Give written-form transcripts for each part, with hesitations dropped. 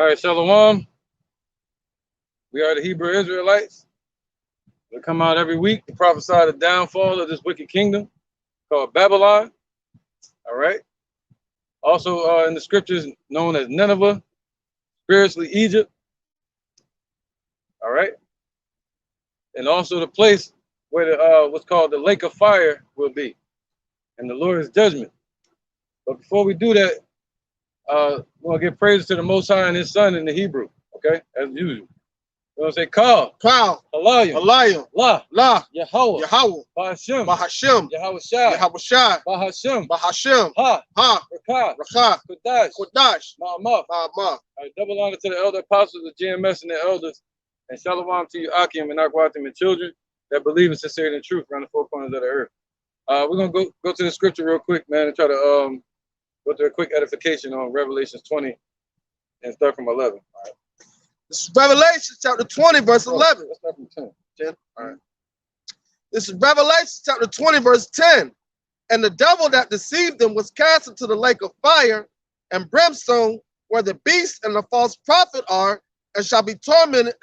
All right, Shalom. We are the Hebrew Israelites. We come out every week to prophesy the downfall of this wicked kingdom called Babylon. All right. Also in the scriptures known as Nineveh, spiritually Egypt. All right. And also the place where the what's called the lake of fire will be, and the Lord's judgment. But before we do that, we're gonna give praises to the Most High and His Son in the Hebrew. Okay, as usual. We're gonna say Kal, Halayim, La, Yahweh, Bahashem, Yahweh Shai, Bahashem, Ha, Rakah, Kodash, Ma'amah. All right, double honor to the elder apostles, the GMS, and the elders, and Shalom to you, Akim and Akwatim, and children that believe in sincerity and truth around the four corners of the earth. We're gonna go to the scripture real quick, man, and try to go through a quick edification on Revelations 20 and start from 11. All right. This is Revelation chapter 20, verse 11. Let's start from 10. 10. All right. This is Revelation chapter 20, verse 10. And the devil that deceived them was cast into the lake of fire and brimstone, where the beast and the false prophet are, and shall be tormented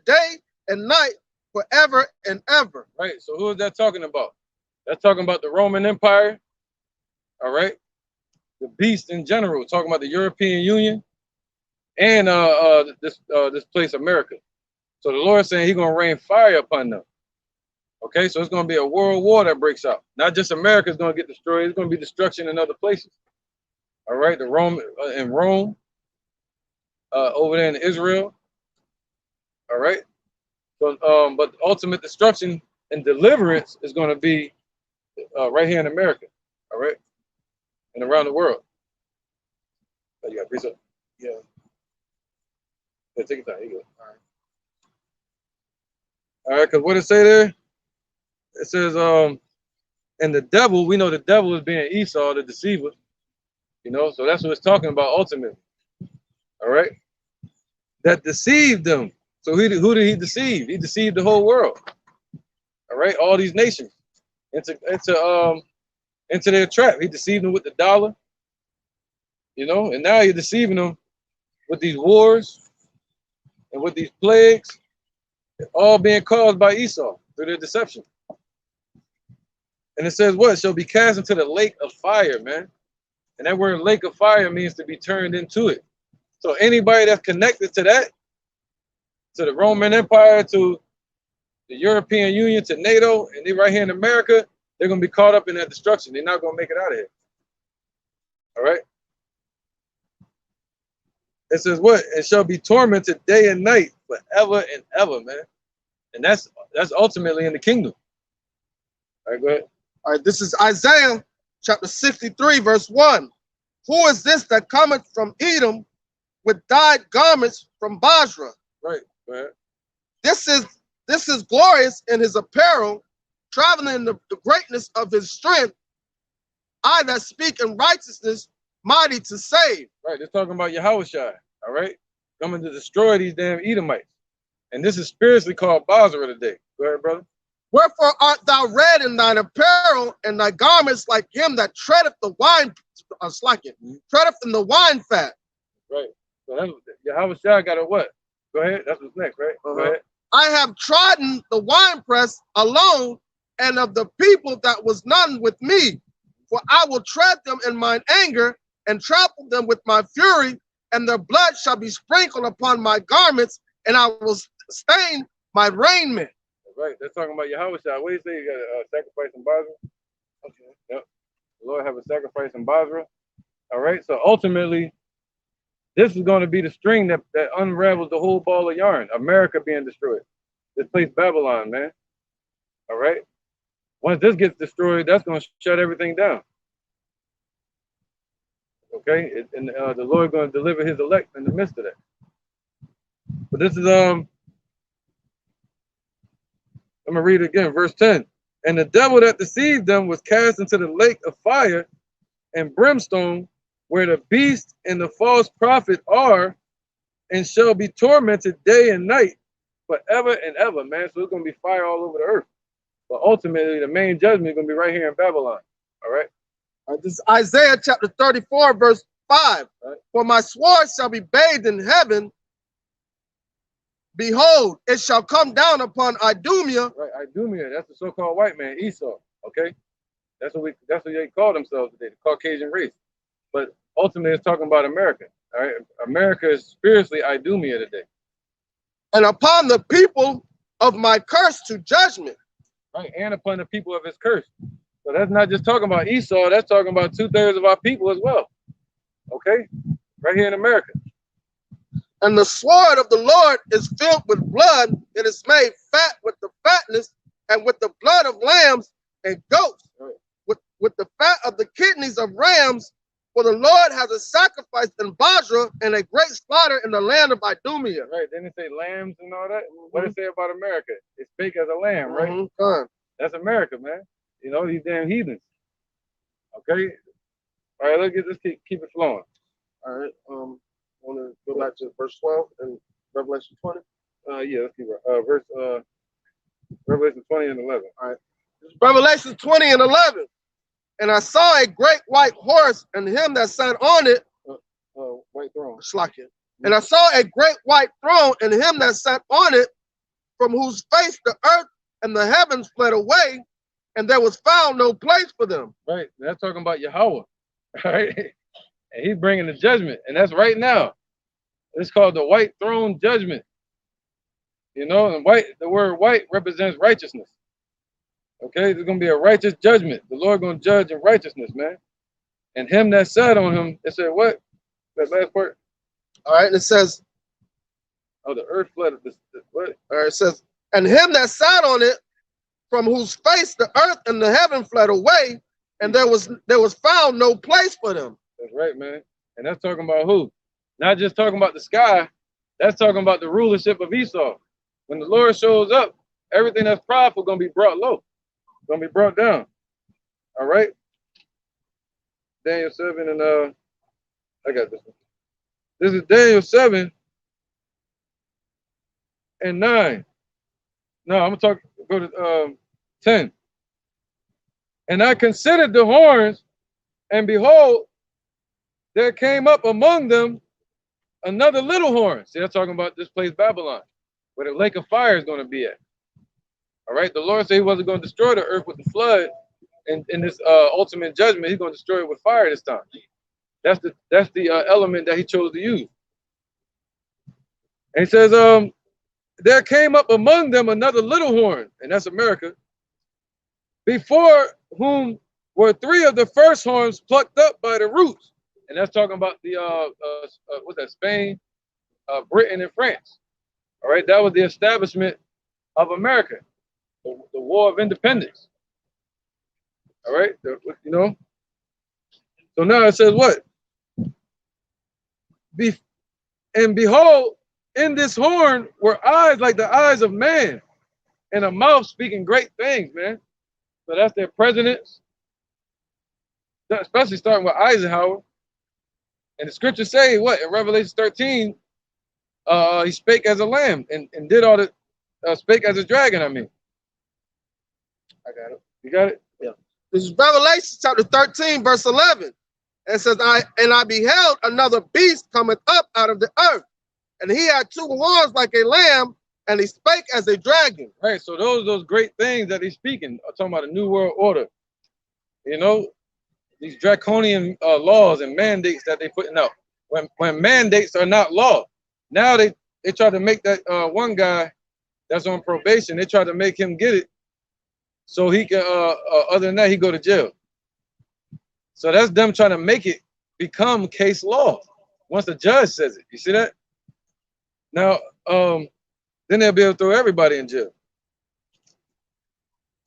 day and night forever and ever. Right. So who is that talking about? That's talking about the Roman Empire. All right. The beast in general, talking about the European Union and this place, America. So the Lord is saying He's gonna rain fire upon them. Okay, so it's gonna be a world war that breaks out. Not just America is gonna get destroyed; it's gonna be destruction in other places. All right, the Rome in Rome, over there in Israel. All right, so but the ultimate destruction and deliverance is gonna be right here in America. All right, and around the world. Oh, you got breeze up? Yeah. Yeah, take your time. You go. All right. All right, because what it say there? It says, and the devil, we know the devil is being Esau, the deceiver. You know, so that's what it's talking about ultimately. All right. That deceived them. So who did he deceive? He deceived the whole world. All right, all these nations into their trap. He deceived them with the dollar. You know, and now you're deceiving them with these wars and with these plagues, all being caused by Esau through their deception. And it says what? Shall be cast into the lake of fire, man. And that word lake of fire means to be turned into it. So anybody that's connected to that, to the Roman Empire, to the European Union, to NATO, and they right here in America, they're going to be caught up in that destruction. They're not going to make it out of here. All right? It says what? It shall be tormented day and night forever and ever, man. And that's ultimately in the kingdom. All right, go ahead. All right, this is Isaiah chapter 63, verse 1. Who is this that cometh from Edom with dyed garments from Basra? Right, go ahead. This is glorious in his apparel, traveling in the greatness of his strength. I that speak in righteousness, mighty to save. Right, they're talking about Yahweh Shai, all right? Coming to destroy these damn Edomites. And this is spiritually called Basra today. Go ahead, brother. Wherefore art thou red in thine apparel, and thy garments like him that treadeth the wine, treadeth in the wine fat. Right. So that's Yahweh Shai got a what? Go ahead. That's what's next, right? Go ahead. I have trodden the winepress alone, and of the people that was none with me. For I will tread them in mine anger, and trample them with my fury, and their blood shall be sprinkled upon my garments, and I will stain my raiment. Right, they're talking about Yahweh Shai. What do you say? You got a sacrifice in Basra? Okay. Yep. The Lord have a sacrifice in Basra. All right. So ultimately, this is going to be the string that unravels the whole ball of yarn. America being destroyed. This place Babylon, man. All right. Once this gets destroyed, that's going to shut everything down. Okay. And the Lord going to deliver His elect in the midst of that. But this is I'm going to read it again, verse 10. And the devil that deceived them was cast into the lake of fire and brimstone, where the beast and the false prophet are, and shall be tormented day and night forever and ever, man. So it's going to be fire all over the earth. But ultimately, the main judgment is going to be right here in Babylon. All right? This is Isaiah chapter 34, verse 5. Right. For my sword shall be bathed in heaven. Behold, it shall come down upon Idumea. Right, Idumea, that's the so-called white man, Esau. Okay, that's what they call themselves today, the Caucasian race. But ultimately, it's talking about America. All right, America is spiritually Idumea today. And upon the people of my curse to judgment. Right, and upon the people of his curse. So that's not just talking about Esau, that's talking about 2/3 of our people as well. Okay, right here in America. And the sword of the Lord is filled with blood. It is made fat with the fatness and with the blood of lambs and goats, Right. with the fat of the kidneys of rams. For the Lord has a sacrifice in Basra and a great slaughter in the land of Idumea. Right, didn't it say lambs and all that? What did it say about America? It spake as a lamb, right? That's America, man. You know, these damn heathens. Okay? All right, let's keep it flowing. All right. Want to go back to verse 12 and Revelation 20? Yeah, let's keep it. Revelation 20 and 11. All right. Revelation 20 and 11. And I saw a great white horse, and him that sat on it, White throne. Slakia. And I saw a great white throne, and him that sat on it, from whose face the earth and the heavens fled away, and there was found no place for them. Right, that's talking about Yahweh. Right, and he's bringing the judgment, and that's right now. It's called the white throne judgment. You know, and the word white represents righteousness. Okay, there's gonna be a righteous judgment. The Lord gonna judge in righteousness, man. And him that sat on him, it said what? That last part. All right, and it says, oh, the earth flooded. What? All right, it says, and him that sat on it, from whose face the earth and the heaven fled away, and there was found no place for them. That's right, man. And that's talking about who? Not just talking about the sky. That's talking about the rulership of Esau. When the Lord shows up, everything that's prideful gonna be brought low. Gonna be brought down. All right. Daniel 7 and I got this one. This is Daniel 7 and 9. No, I'm gonna go to 10. And I considered the horns, and behold, there came up among them another little horn. See, that's talking about this place Babylon, where the lake of fire is going to be at. All right, the Lord said he wasn't going to destroy the earth with the flood in this ultimate judgment. He's going to destroy it with fire this time. That's the element that he chose to use. And he says, there came up among them another little horn, and that's America, before whom were 3 of the first horns plucked up by the roots. And that's talking about the what's that? Spain, Britain, and France. All right, that was the establishment of America, the War of Independence. All right, you know. So now it says what? And behold, in this horn were eyes like the eyes of man, and a mouth speaking great things, man. So that's their presidents, especially starting with Eisenhower. And the scriptures say what in Revelation 13, he spake as a lamb and did all the spake as a dragon. I mean, I got it. You got it? Yeah. This is Revelation chapter 13, verse 11. It says, I beheld another beast coming up out of the earth, and he had 2 horns like a lamb, and he spake as a dragon. Right. So those great things that he's speaking are talking about a new world order. You know, these draconian laws and mandates that they're putting out. When mandates are not law, now they try to make that one guy that's on probation, they try to make him get it so he can, other than that, he go to jail. So that's them trying to make it become case law once the judge says it. You see that? Now, then they'll be able to throw everybody in jail.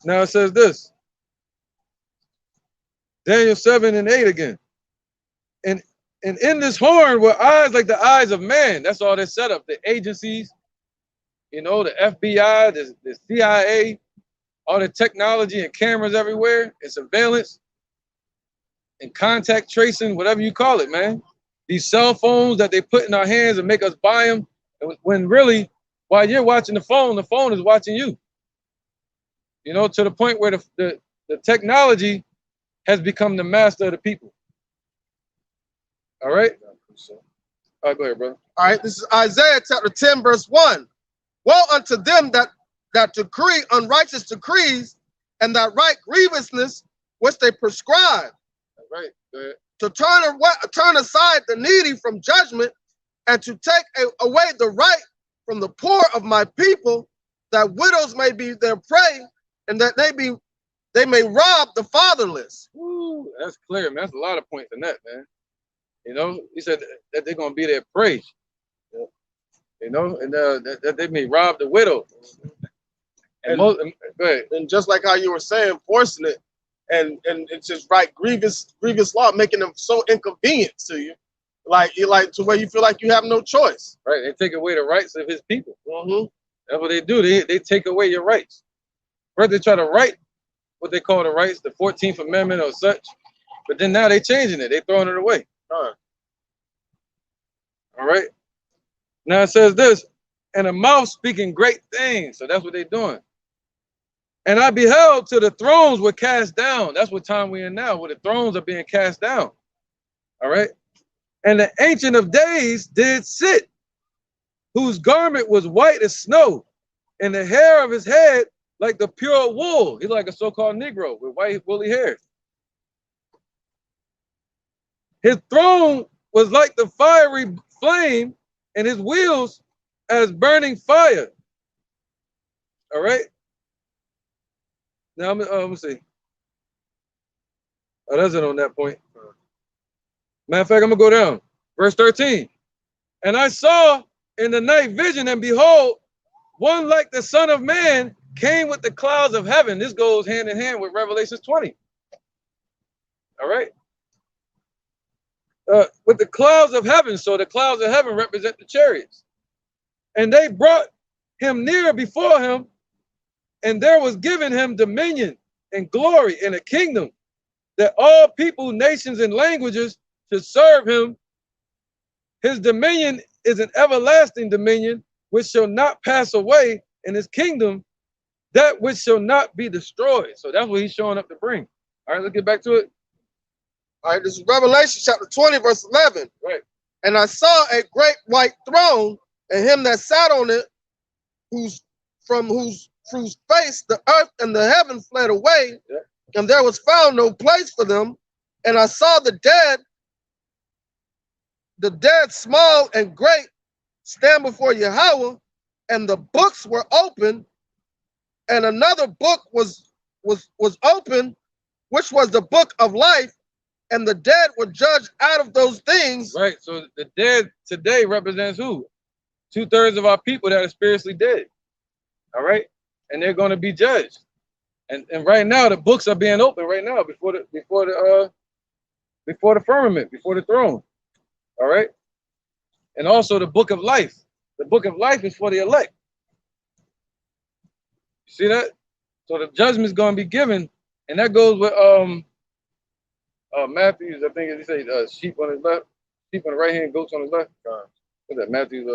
Now it says this. Daniel 7 and 8 again. And in this horn were eyes like the eyes of man. That's all they're set up. The agencies, you know, the FBI, the CIA, all the technology and cameras everywhere, and surveillance, and contact tracing, whatever you call it, man. These cell phones that they put in our hands and make us buy them, when really, while you're watching the phone is watching you. You know, to the point where the technology has become the master of the people. All right. All right, go ahead, brother. All right, this is Isaiah chapter 10, verse 1. Woe unto them that decree unrighteous decrees and that write grievousness which they prescribe. All right, go ahead. To turn aside the needy from judgment and to take away the right from the poor of my people, that widows may be their prey and that they may rob the fatherless. Woo, that's clear, man. That's a lot of points in that, man. You know, he said that they're going to be their prey. You know, and that they may rob the widow. Go ahead. And just like how you were saying, forcing it, and it's just right grievous law, making them so inconvenient to you, like to where you feel like you have no choice. Right, they take away the rights of his people. Mm-hmm. That's what they do. They take away your rights. First, they try to write what they call the rights, the 14th Amendment or such, but then now they changing it. They throwing it away. All right. Now it says this, and a mouth speaking great things. So that's what they're doing. And I beheld till the thrones were cast down. That's what time we're in now, where the thrones are being cast down. All right. And the Ancient of Days did sit, whose garment was white as snow, and the hair of his head like the pure wool. He's like a so-called Negro with white woolly hair. His throne was like the fiery flame, and his wheels as burning fire. All right. Now, let me see. Oh, that's it on that point. Matter of fact, I'm going to go down. Verse 13. And I saw in the night vision, and behold, one like the Son of Man came with the clouds of heaven. This goes hand in hand with Revelation 20. All right. With the clouds of heaven. So the clouds of heaven represent the chariots. And they brought him near before him, and there was given him dominion and glory and a kingdom, that all people, nations, and languages should serve him. His dominion is an everlasting dominion which shall not pass away, and his kingdom that which shall not be destroyed. So that's what he's showing up to bring. All right, let's get back to it. All right, this is Revelation chapter 20, verse 11. Right. And I saw a great white throne, and him that sat on it, whose face the earth and the heaven fled away, and there was found no place for them. And I saw the dead small and great, stand before Yahweh, and the books were open, and another book was open, which was the book of life, and the dead were judged out of those things. Right. So the dead today represents who? 2/3 of our people that are spiritually dead. All right. And they're going to be judged. And right now the books are being opened right now before the firmament, before the throne. All right. And also the book of life. The book of life is for the elect. You see that? So the judgment is going to be given, and that goes with Matthew's. I think it say sheep on his left, sheep on the right hand, goats on his left. What's that? Matthew's.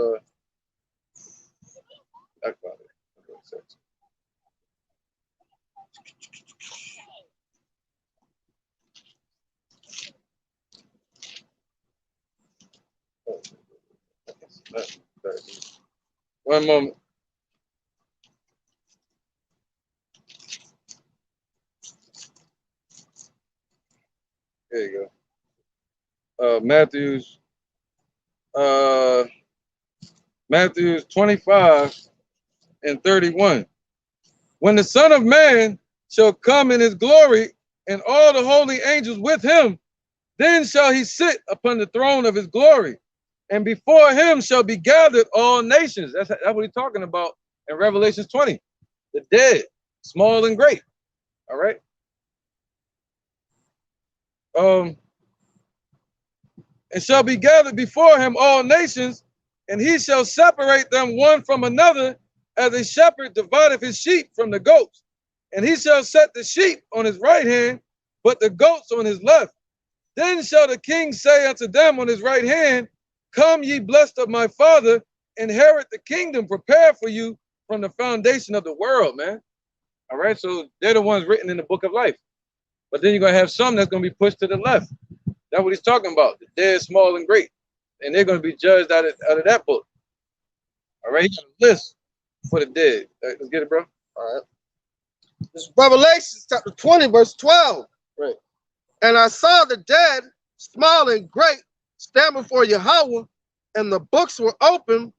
I found it. One moment. There you go. Matthew's 25 and 31. When the Son of Man shall come in his glory, and all the holy angels with him, then shall he sit upon the throne of his glory, and before him shall be gathered all nations. That's what he's talking about in Revelation 20. The dead, small and great. All right. And shall be gathered before him all nations, and he shall separate them one from another, as a shepherd divideth his sheep from the goats. And he shall set the sheep on his right hand, but the goats on his left. Then shall the king say unto them on his right hand, Come, ye blessed of my Father, inherit the kingdom prepared for you from the foundation of the world, man. All right, so they're the ones written in the book of life. But then you're going to have some that's going to be pushed to the left. That's what he's talking about. The dead, small, and great. And they're going to be judged out of that book. All right, he got a list for the dead. All right, let's get it, bro. All right. This is Revelation chapter 20, verse 12. Right. And I saw the dead, small and great, stand before Yahweh, and the books were open,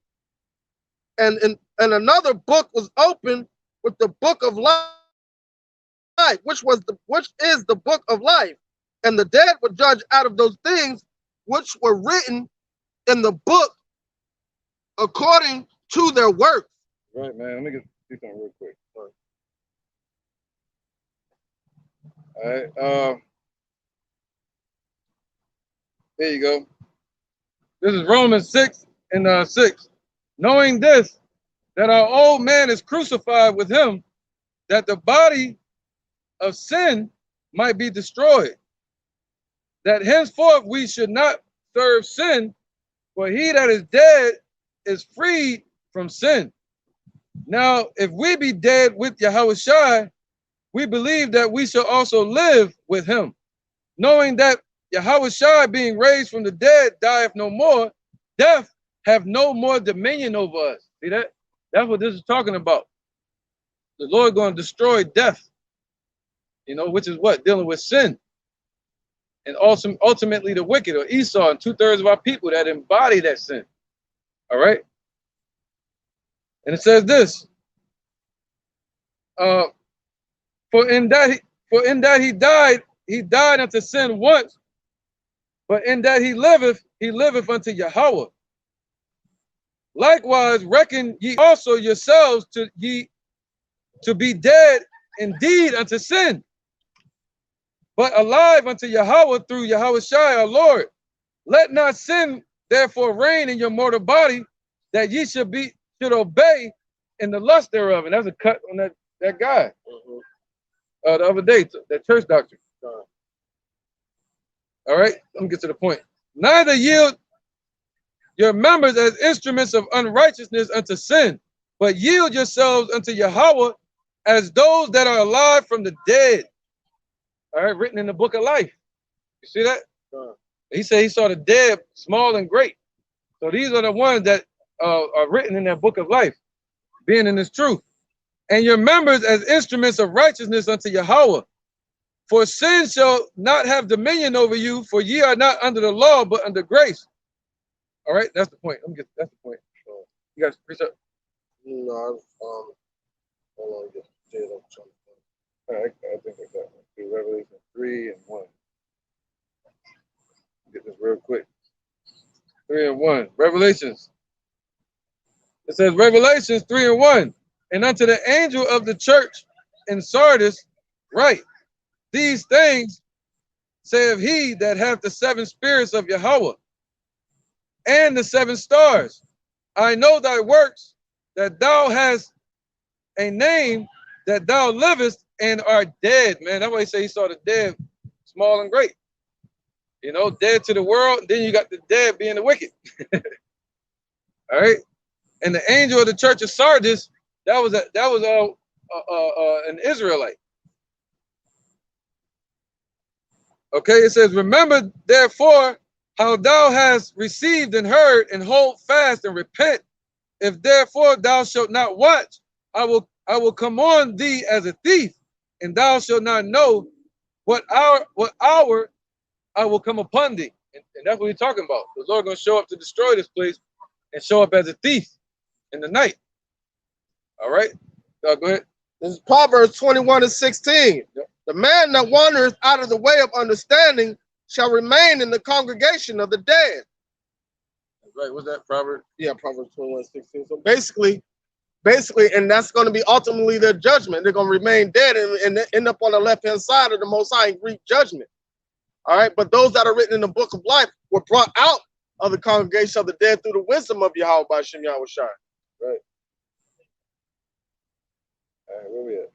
and another book was open with the book of life, which is the book of life. And the dead were judged out of those things which were written in the book according to their works. Right, man. Let me do something real quick. All right. There you go. This is Romans 6 and 6. Knowing this, that our old man is crucified with him, that the body of sin might be destroyed, that henceforth we should not serve sin, for he that is dead is freed from sin. Now, if we be dead with Yahushua, we believe that we shall also live with him, knowing that Yahushua, being raised from the dead, dieth no more, death have no more dominion over us. See that? That's what this is talking about. The Lord going to destroy death, which is what? Dealing with sin. And also ultimately the wicked, or Esau, and 2/3 of our people that embody that sin. All right? And it says this. For in that he died unto sin once, but in that he liveth unto Yahweh. Likewise, reckon ye also yourselves to be dead indeed unto sin, but alive unto Yahweh through Yahushua our Lord. Let not sin therefore reign in your mortal body, that ye should obey in the lust thereof. And that's a cut on that guy. The other day, that church doctrine. All right, let me get to the point. Neither yield your members as instruments of unrighteousness unto sin, but yield yourselves unto Yahweh as those that are alive from the dead. All right, written in the book of life. You see that? He said he saw the dead, small and great. So these are the ones that are written in that book of life, being in this truth. And your members as instruments of righteousness unto Yahweh. For sin shall not have dominion over you, for ye are not under the law, but under grace. All right, that's the point. That's the point. You guys precept? No, hold on, get it up. All right, I think I got one. Do Revelation 3 and 1. Get this real quick. 3 and 1. Revelations. It says Revelations 3 and 1. And unto the angel of the church in Sardis write, these things saith he that hath the 7 spirits of Yahweh and the 7 stars. I know thy works, that thou hast a name, that thou livest and art dead. Man, that's why he say he saw the dead, small and great. Dead to the world. Then you got the dead being the wicked. All right. And the angel of the church of Sardis, that was an Israelite. Okay, it says, remember therefore how thou hast received and heard, and hold fast and repent. If therefore thou shalt not watch, I will come on thee as a thief, and thou shalt not know what hour I will come upon thee. And that's what he's talking about. The Lord going to show up to destroy this place and show up as a thief in the night. All right, go ahead. This is Proverbs 21 and 16. Yep. The man that wandereth out of the way of understanding shall remain in the congregation of the dead. Right, what's that, Proverbs? Yeah, Proverbs 21 and 16. So basically, and that's going to be ultimately their judgment. They're going to remain dead and end up on the left-hand side of the Most High and reap judgment. All right, but those that are written in the book of life were brought out of the congregation of the dead through the wisdom of Yahweh by Shem Yahushua. Right. All right, where we at?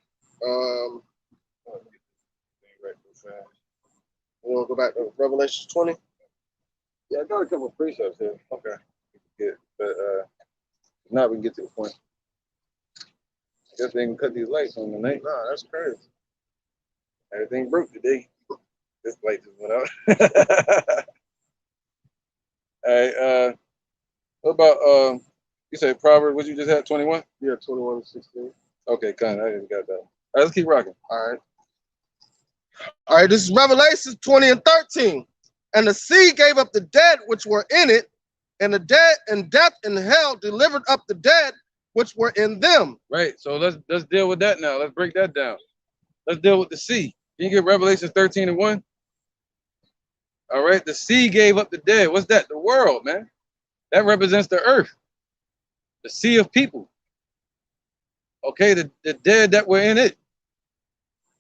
We want to go back to Revelation 20? Yeah, I got a couple of precepts here. Okay. But if not, we can get to the point. I guess they can cut these lights on tonight. No, that's crazy. Everything broke today. This light just went out. All right. What about you said Proverbs? What you just had? 21. Yeah, 21 and 16. Okay, kind of. I just got that. All right, let's keep rocking. All right. All right, this is Revelation 20 and 13. And the sea gave up the dead which were in it, and the dead and death and hell delivered up the dead which were in them. Right. So let's deal with that now. Let's break that down. Let's deal with the sea. Can you get Revelation 13 and 1? All right. The sea gave up the dead. What's that? The world, man. That represents the earth, the sea of people. Okay, the dead that were in it.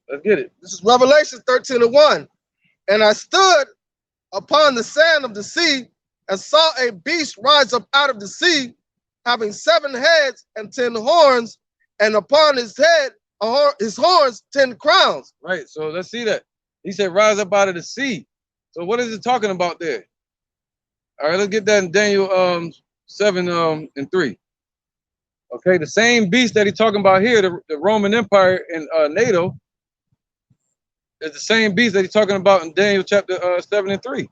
Let's get it. This is Revelation 13 and 1. And I stood upon the sand of the sea and saw a beast rise up out of the sea, having 7 heads and 10 horns, and upon his head, his horns, 10 crowns. Right. So let's see that. He said, rise up out of the sea. So what is it talking about there? All right, let's get that in Daniel 7 and 3. Okay, the same beast that he's talking about here, the Roman Empire and NATO, is the same beast that he's talking about in Daniel chapter 7 and 3.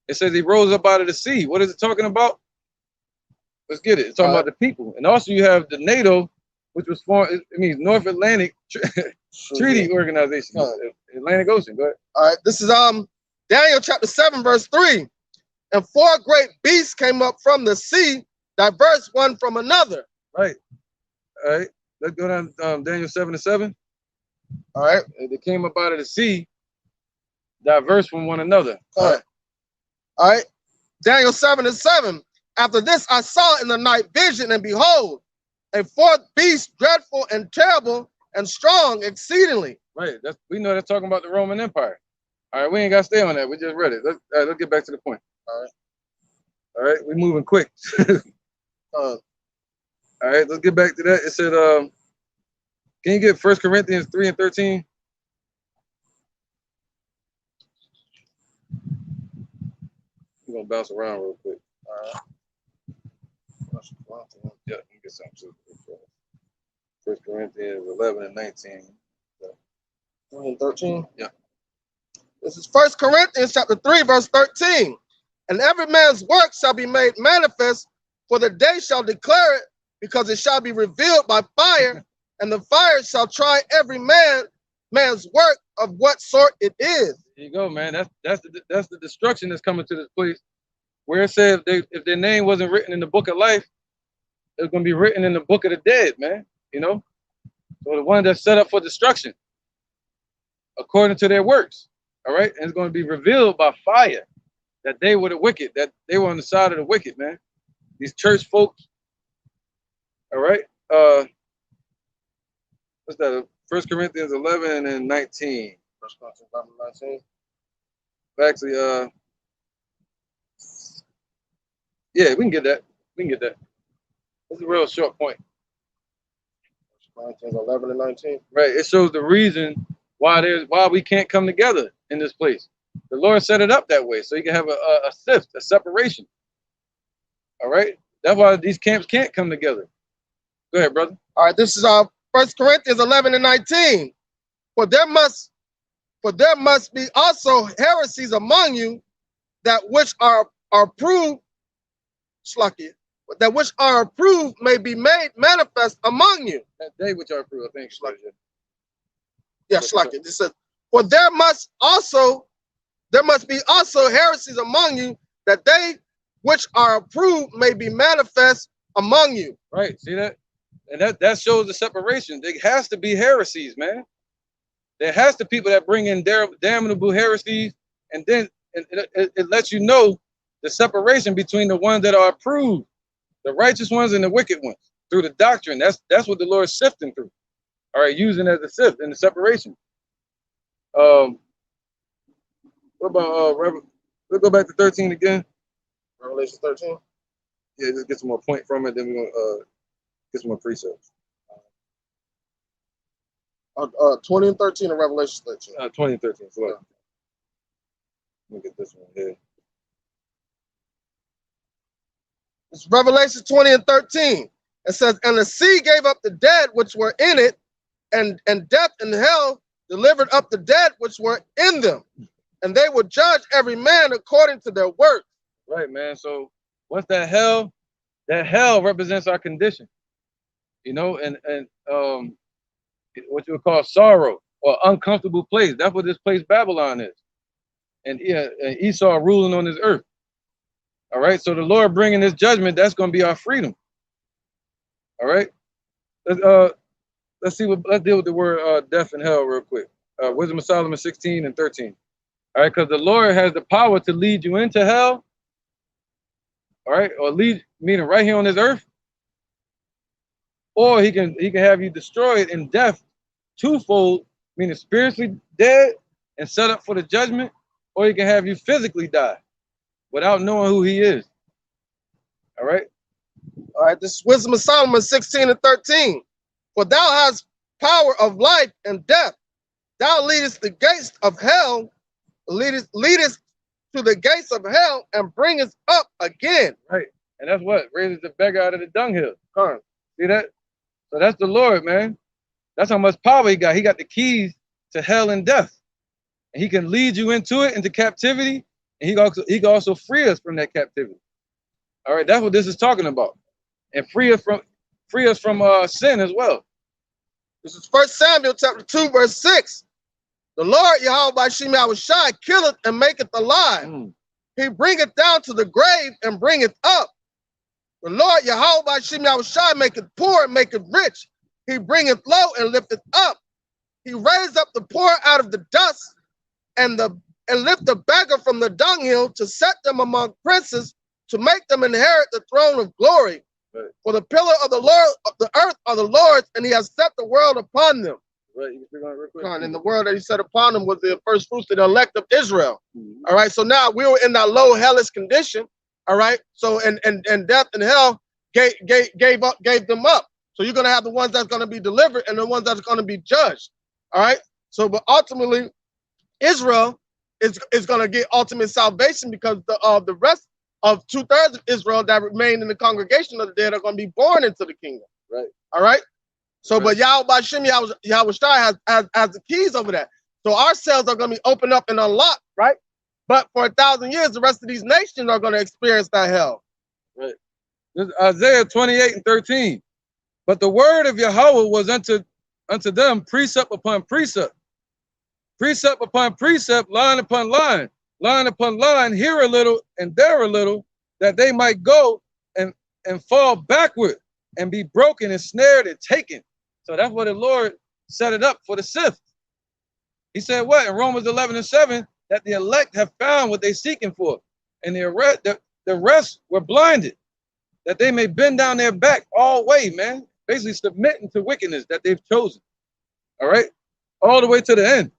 It says he rose up out of the sea. What is it talking about? Let's get it. It's talking about the people. And also you have the NATO, which was formed, it means North Atlantic Treaty Organization. Atlantic Ocean. Go ahead. All right, this is Daniel chapter 7, verse 3. And 4 great beasts came up from the sea, diverse one from another. Right. All right. Let's go down Daniel 7 and 7. All right. They came up out of the sea, diverse from one another. All right. All right. Daniel 7 and 7. After this I saw in the night vision, and behold, a 4th beast, dreadful and terrible and strong exceedingly. Right. We know that's talking about the Roman Empire. All right. We ain't got to stay on that. We just read it. Let's get back to the point. All right. All right. We're moving quick. All right. Let's get back to that. It said, can you get 1 Corinthians 3 and 13? We're going to bounce around real quick. Yeah, let me get something too. 1 Corinthians 11 and 19. 3 and 13? Yeah. This is 1 Corinthians chapter 3, verse 13. And every man's work shall be made manifest, for the day shall declare it, because it shall be revealed by fire, and the fire shall try every man's work of what sort it is. There you go, man. That's the destruction that's coming to this place. Where it says if their name wasn't written in the book of life, it's going to be written in the book of the dead, man. You know? So the one that's set up for destruction, according to their works. All right? And it's going to be revealed by fire that they were the wicked, that they were on the side of the wicked, man. These church folks. All right? What's that? 1 Corinthians 11 and 19. 1 Corinthians 11 and 19. Actually, yeah, we can get that. We can get that. That's a real short point. 1 Corinthians 11 and 19. Right. It shows the reason why we can't come together in this place. The Lord set it up that way so you can have a sift, a separation. All right. That's why these camps can't come together. Go ahead, brother. All right. This is 1 Corinthians 11 and 19. For there must be also heresies among you, that which are approved, that which are approved may be made manifest among you. That they which are approved, I think. Yeah, Shlaki. It says, for there must be also heresies among you, that they which are approved may be manifest among you. Right. See that? And that shows the separation. There has to be heresies, man. There has to be people that bring in damnable heresies, and then it lets you know the separation between the ones that are approved, the righteous ones and the wicked ones, through the doctrine. That's what the Lord's sifting through. All right, using as a sift in the separation. What about let's go back to 13 again. Revelation 13. Yeah, just get some more point from it, then we're gonna get some more precepts. 20 and 13 in Revelation 13. 20 and 13. So let me get this one here. It's Revelation 20 and 13. It says, and the sea gave up the dead which were in it, and death and hell delivered up the dead which were in them. and they will judge every man according to their work. Right, man. So what's that hell? That hell represents our condition, you know, and what you would call sorrow or uncomfortable place. That's what this place Babylon is. And yeah, and Esau ruling on this earth. All right. So the Lord bringing this judgment, that's going to be our freedom. All right. Let's deal with the word death and hell real quick. Wisdom of Solomon 16 and 13. All right, because the Lord has the power to lead you into hell. All right, or lead, meaning right here on this earth, or he can have you destroyed in death twofold, meaning spiritually dead and set up for the judgment, or he can have you physically die without knowing who he is. All right. All right, this is Wisdom of Solomon 16 and 13. For thou hast power of life and death. Thou leadest the gates of hell, leadest to the gates of hell, and bringest up again. Right. And that's what raises the beggar out of the dunghill. See that? So that's the Lord, man. That's how much power he got. He got the keys to hell and death. And he can lead you into it, into captivity, and he can also free us from that captivity. All right, that's what this is talking about. And free us from sin as well. This is 1 Samuel chapter 2, verse 6. The Lord Yahweh by Shem Yahushai killeth and maketh alive. He bringeth down to the grave and bringeth up. The Lord Yahweh by Shem Yahushai maketh poor and maketh rich. He bringeth low and lifteth up. He raised up the poor out of the dust and lift the beggar from the dunghill, to set them among princes, to make them inherit the throne of glory. Right. For the pillar of the Lord of the earth are the Lord's, and he has set the world upon them. Right, you can speak on it real quick. And the world that he set upon them was the first fruits of the elect of Israel. All right, so now we were in that low hellish condition. All right, so and death and hell gave them up. So you're gonna have the ones that's gonna be delivered and the ones that's gonna be judged. All right, so but ultimately Israel is gonna get ultimate salvation, because the rest of 2/3 of Israel that remain in the congregation of the dead are going to be born into the kingdom. Right. All right. So, Right. but Yahweh by Shem Yahushai has the keys over that. So our cells are going to be opened up and unlocked, right? But for 1,000 years, the rest of these nations are going to experience that hell. Right. This is Isaiah 28 and 13. But the word of Yahweh was unto them precept upon precept upon precept, line upon line. Line upon line, here a little and there a little, that they might go and fall backward and be broken and snared and taken. So that's what the Lord set it up for the Sith. He said what? In Romans 11 and 7, that the elect have found what they're seeking for. And the rest were blinded, that they may bend down their back all way, man. Basically submitting to wickedness that they've chosen. All right? All the way to the end.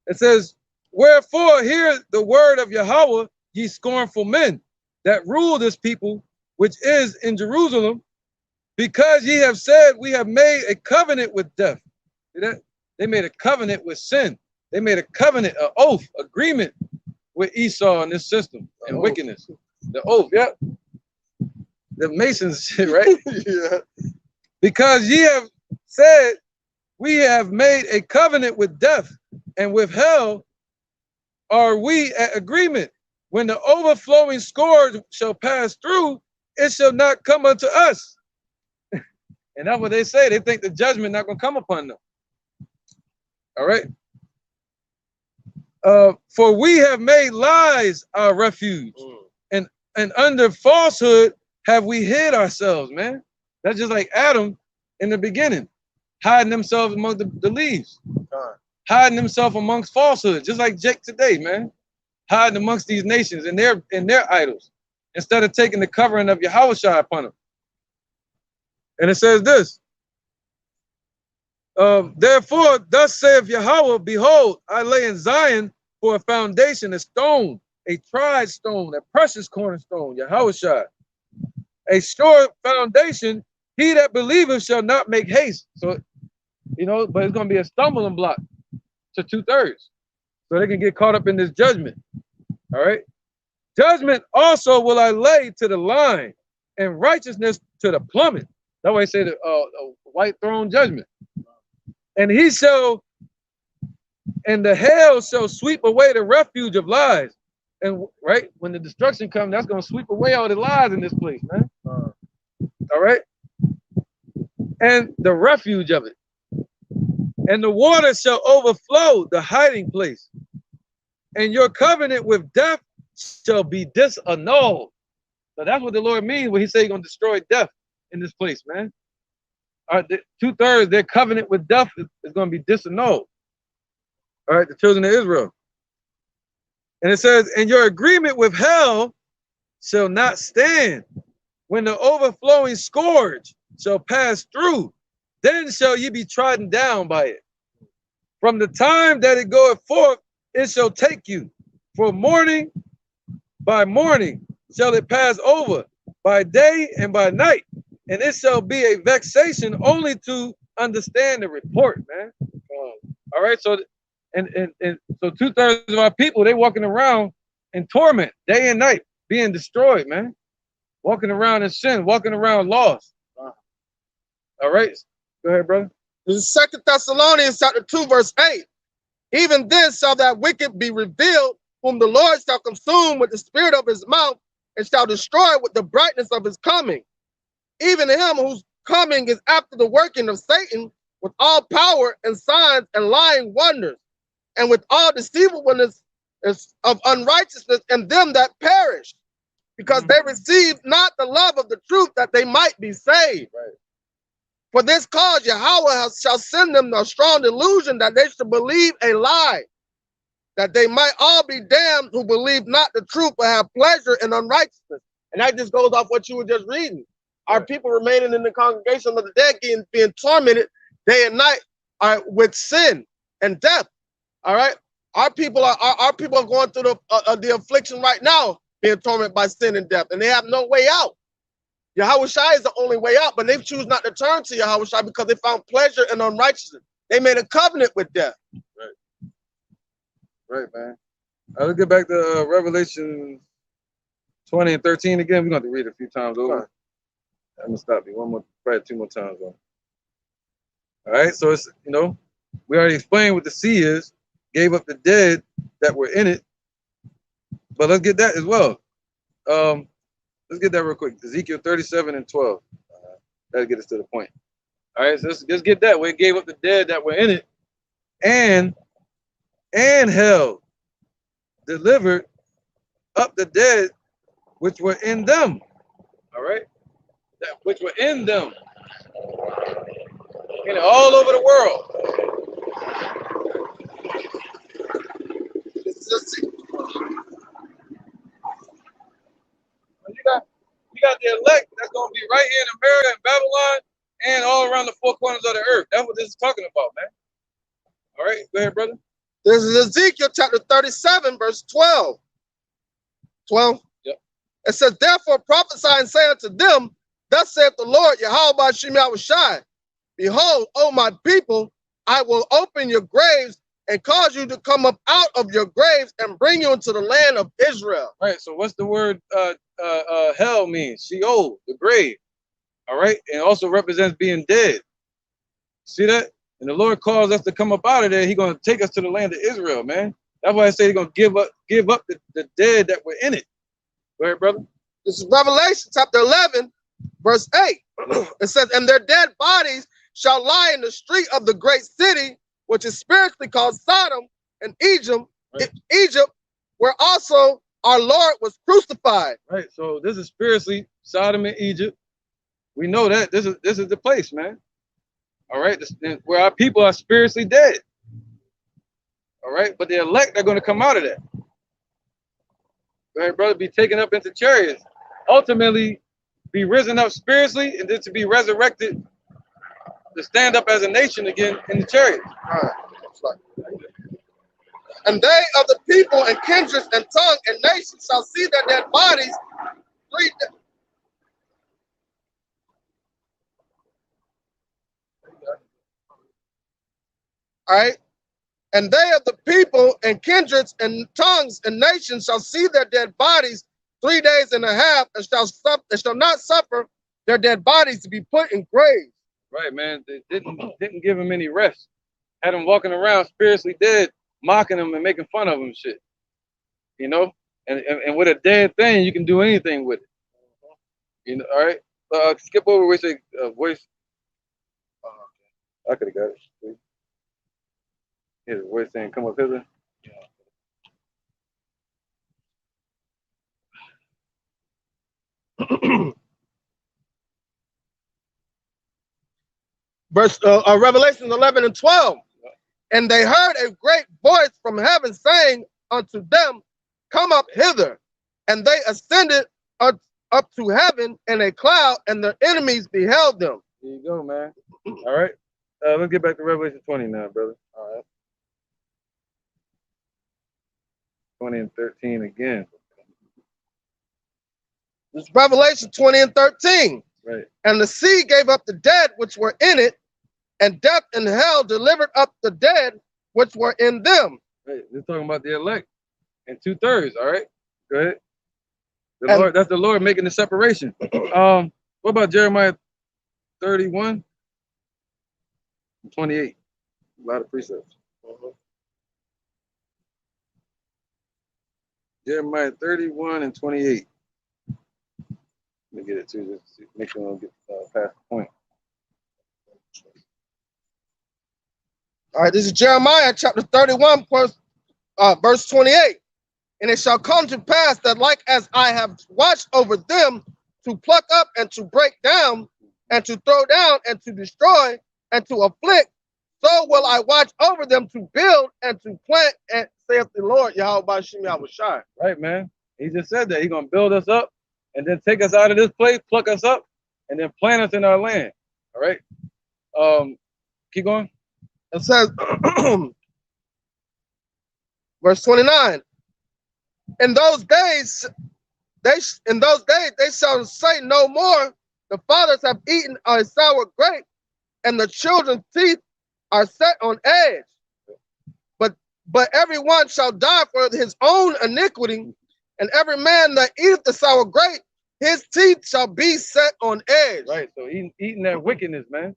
It says, wherefore hear the word of Yahweh, ye scornful men, that rule this people, which is in Jerusalem, because ye have said, we have made a covenant with death. See that? They made a covenant with sin. They made a covenant, an oath, agreement with Esau in this system and wickedness. The oath, yeah. The Masons shit, right? Yeah. Because ye have said, we have made a covenant with death, and with hell are we at agreement. When the overflowing scourge shall pass through, it shall not come unto us. And that's what they say. They think the judgment not going to come upon them. All right. For we have made lies our refuge, and under falsehood have we hid ourselves, man. That's just like Adam in the beginning, hiding themselves among the leaves, hiding himself amongst falsehood, just like Jake today, man, hiding amongst these nations and their idols, instead of taking the covering of Yahushua upon them. And it says this, therefore, thus saith Yahweh, behold, I lay in Zion for a foundation, a stone, a tried stone, a precious cornerstone, Yahushua, a sure foundation. He that believeth shall not make haste. So, you know, but it's going to be a stumbling block to 2/3. So they can get caught up in this judgment. All right. Judgment also will I lay to the line, and righteousness to the plummet. That way I say the white throne judgment. And he shall And the hail shall sweep away the refuge of lies. And right when the destruction comes, that's gonna sweep away all the lies in this place, man. All right, and the refuge of it, and the water shall overflow the hiding place, and your covenant with death shall be disannulled. So that's what the Lord means when He say He's gonna destroy death in this place, man. All right, 2/3 their covenant with death is gonna be disannulled. All right, the children of Israel. And it says, and your agreement with hell shall not stand. When the overflowing scourge shall pass through, then shall ye be trodden down by it. From the time that it goeth forth, it shall take you. For morning by morning shall it pass over, by day and by night. And it shall be a vexation only to understand the report, man. All right, so and so 2/3 of our people, they walking around in torment day and night, being destroyed, man. Walking around in sin, walking around lost. All right, go ahead, brother. This is 2 Thessalonians chapter 2, verse 8. Even then shall that wicked be revealed, whom the Lord shall consume with the spirit of his mouth, and shall destroy with the brightness of his coming. Even him whose coming is after the working of Satan, with all power and signs and lying wonders, and with all deceivableness of unrighteousness in them that perish, because they received not the love of the truth, that they might be saved. Right. For this cause Yahweh shall send them a strong delusion, that they should believe a lie, that they might all be damned who believe not the truth, but have pleasure in unrighteousness. And that just goes off what you were just reading. Our people remaining in the congregation of the dead, being tormented day and night with sin and death. All right, our people are going through the affliction right now, being tormented by sin and death, and they have no way out. Yahweh Shai is the only way out, but they choose not to turn to Yahweh Shai because they found pleasure in unrighteousness. They made a covenant with death. Right, man. Let's get back to Revelation 20 and 13 again. We're going to have to read it a few times over. Right. I'm going to stop you one more, probably 2 more times. Though. All right, so it's, we already explained what the sea is, gave up the dead that were in it, but let's get that as well. Let's get that real quick. Ezekiel 37 and 12. That'll get us to the point. All right, so let's get that. We gave up the dead that were in it, and hell delivered up the dead which were in them. All right, which were in them, all over the world. You got the elect that's going to be right here in America and Babylon and all around the 4 corners of the earth. That's what this is talking about, man. All right, go ahead, brother. This is Ezekiel chapter 37, verse 12. 12? Yep. It says, therefore prophesy and say unto them, thus saith the Lord, Yahweh Ba'ashem Yahushai, behold, O my people, I will open your graves and cause you to come up out of your graves and bring you into the land of Israel. All right, so what's the word hell means? Sheol, the grave. All right, and also represents being dead. See that? And the Lord calls us to come up out of there. He's going to take us to the land of Israel, man. That's why I say he's going to give up the dead that were in it. Go ahead, brother. This is Revelation chapter 11, verse 8. It says, and their dead bodies shall lie in the street of the great city, which is spiritually called Sodom and Egypt, right. Egypt, where also our Lord was crucified. Right. So this is spiritually Sodom and Egypt. We know that this is the place, man. All right, where our people are spiritually dead. All right, but the elect are going to come out of that. Go ahead, brother, be taken up into chariots. Ultimately, be risen up spiritually, and then to be resurrected to stand up as a nation again in the chariot. All right. And they of the people and kindreds and tongue and nations shall see their dead bodies 3 days. All right. And they of the people and kindreds and tongues and nations shall see their dead bodies 3 days and a half, and shall not suffer their dead bodies to be put in graves. Right, man. They didn't give him any rest. Had him walking around spiritually dead mocking them and making fun of them and shit. You know? And with a dead thing, you can do anything with it. You know, all right? Skip over where it say voice. I could have got it. Here's a voice saying, come up hither. Revelation 11 and 12. And they heard a great voice from heaven saying unto them, come up hither. And they ascended up to heaven in a cloud, and their enemies beheld them. There you go, man. All right. Let's get back to Revelation 20 now, brother. All right. 20 and 13 again. It's Revelation 20 and 13. Right. And the sea gave up the dead which were in it, and death and hell delivered up the dead which were in them. Right. We're talking about the elect and 2/3. All right. Go ahead. Lord, that's the Lord making the separation. What about Jeremiah 31 and 28? A lot of precepts. Jeremiah 31 and 28. Let me get it too, just to make sure I don't get past the point. All right, this is Jeremiah chapter 31, verse 28. And it shall come to pass that like as I have watched over them to pluck up and to break down and to throw down and to destroy and to afflict, so will I watch over them to build and to plant, and saith the Lord Yahweh Bashim Yahushai. Right, man. He just said that. He's going to build us up and then take us out of this place, pluck us up, and then plant us in our land. All right? Keep going. It says, verse 29, in those days they shall say no more, the fathers have eaten a sour grape, and the children's teeth are set on edge. But everyone shall die for his own iniquity, and every man that eateth the sour grape, his teeth shall be set on edge. Right, so eating that wickedness, man.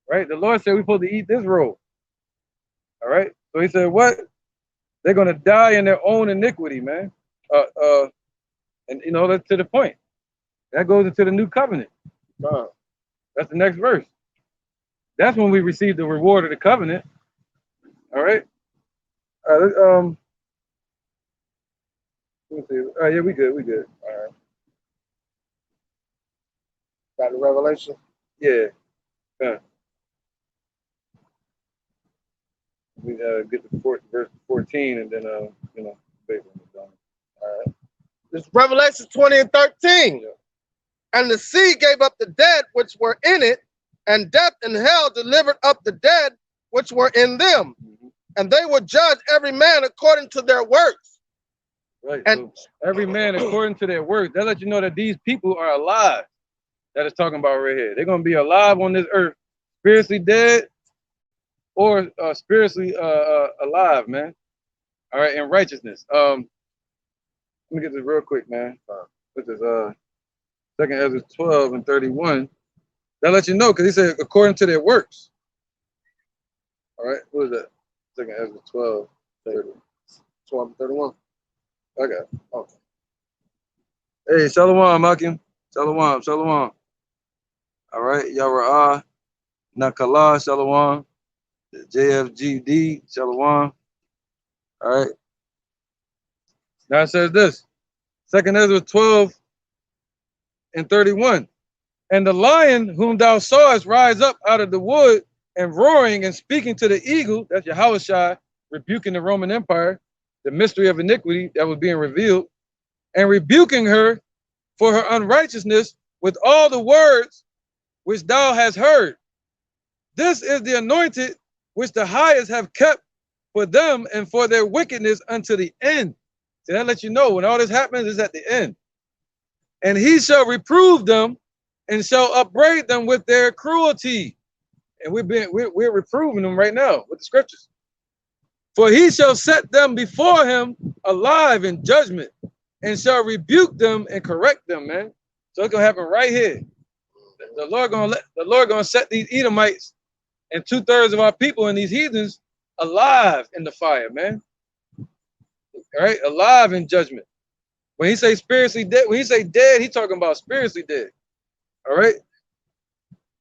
Right, the Lord said we're supposed to eat this roll. All right, so he said what? They're going to die in their own iniquity, man. And you know, that's to the point. That goes into the new covenant. That's the next verse. That's when we receive the reward of the covenant. All right. Let me see. All right, yeah, we good. All right. Got the Revelation? Yeah. We get to verse 14, and then you know, basically done. All right. This is Revelation 20 and 13. Yeah. And the sea gave up the dead which were in it, and death and hell delivered up the dead which were in them. And they will judge every man according to their works. Right. And so every man according to their works. That lets you know that these people are alive. That is talking about right here. They're going to be alive on this earth, spiritually dead or spiritually alive, man. All right, in righteousness. Let me get this real quick, man. This is 2 Ezra 12 and 31. That lets you know, because he said according to their works. All right, what is that? 2 Ezra 12, and 31. I got it. Okay. Hey, Shalom, Makim. Shalom. All right, Yara'ah, Nakala, Shalom. JFGD, Shalom. All right. Now it says this, 2 Ezra 12 and 31. And the lion whom thou sawest rise up out of the wood and roaring and speaking to the eagle, that's Yahushua, rebuking the Roman Empire, the mystery of iniquity that was being revealed, and rebuking her for her unrighteousness with all the words which thou hast heard. This is the anointed which the highest have kept for them and for their wickedness unto the end. So that lets you know when all this happens is at the end. And he shall reprove them and shall upbraid them with their cruelty. And we're reproving them right now with the scriptures. For he shall set them before him alive in judgment and shall rebuke them and correct them, man. So it's gonna happen right here. The Lord gonna set these Edomites and 2/3 of our people and these heathens alive in the fire, man. All right, alive in judgment. When he say spiritually dead, when he say dead, he talking about spiritually dead. All right.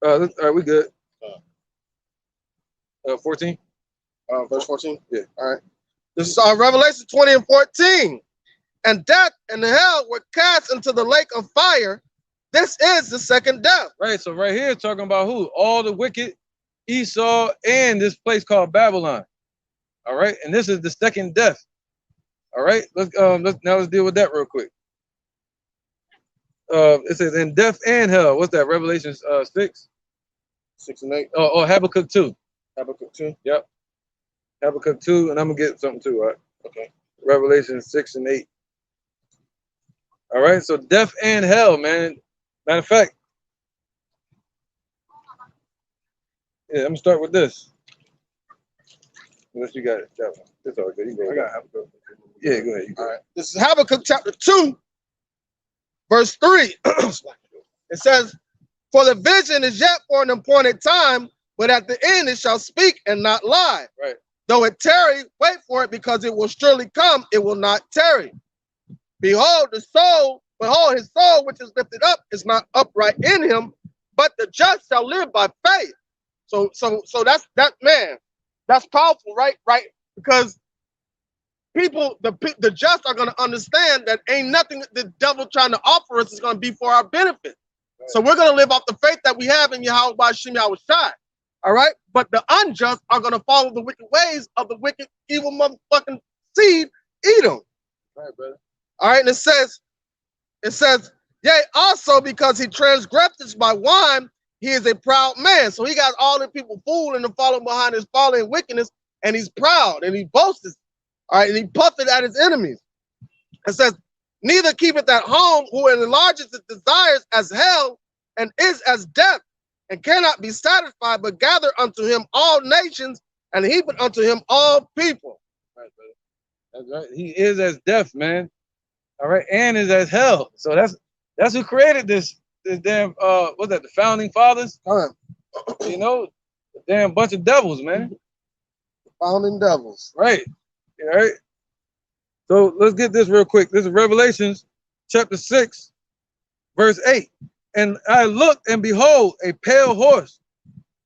All right, we good. 14. Verse 14. Yeah. All right. This is Revelation 20 and 14. And death and hell were cast into the lake of fire. This is the second death. Right. So right here, talking about who? All the wicked, Esau, and this place called Babylon. All right. And this is the second death. All right. Let's deal with that real quick. It says in death and hell. What's that? Revelation 6? 6 and 8. Oh, Habakkuk 2. Habakkuk 2. Yep. Habakkuk 2, and I'm gonna get something too, all right? Okay. Revelation 6 and 8. All right, so death and hell, man. Matter of fact, yeah, I'm gonna start with this. Unless you got it, that one. It's all good. You go. I got Habakkuk. Yeah, go ahead. You go. All right. This is Habakkuk chapter 2, verse 3. It says, for the vision is yet for an appointed time, but at the end it shall speak and not lie. Right. Though it tarry, wait for it, because it will surely come, it will not tarry. Behold, his soul which is lifted up is not upright in him, but the just shall live by faith. So that's that, man. That's powerful, right? Right? Because the just are going to understand that ain't nothing that the devil trying to offer us is going to be for our benefit. Right. So we're going to live off the faith that we have in Yahweh B'Shem Yahushai. All right, but the unjust are going to follow the wicked ways of the wicked, evil motherfucking seed, Edom. Right, brother. All right, and it says, yea, also because he transgressed by wine, he is a proud man. So he got all the people fooling and following behind his folly and wickedness, and he's proud and he boasts. All right, and he puffeth at his enemies. It says, neither keepeth at home who enlarges his desires as hell and is as death, and cannot be satisfied, but gather unto him all nations, and heap unto him all people. Right, brother. That's right. He is as death, man. All right, and is as hell. So that's who created this damn what's that? The founding fathers. You know, the damn bunch of devils, man. Founding devils. Right. All right. So let's get this real quick. This is Revelations chapter 6, verse 8. And I looked, and behold, a pale horse,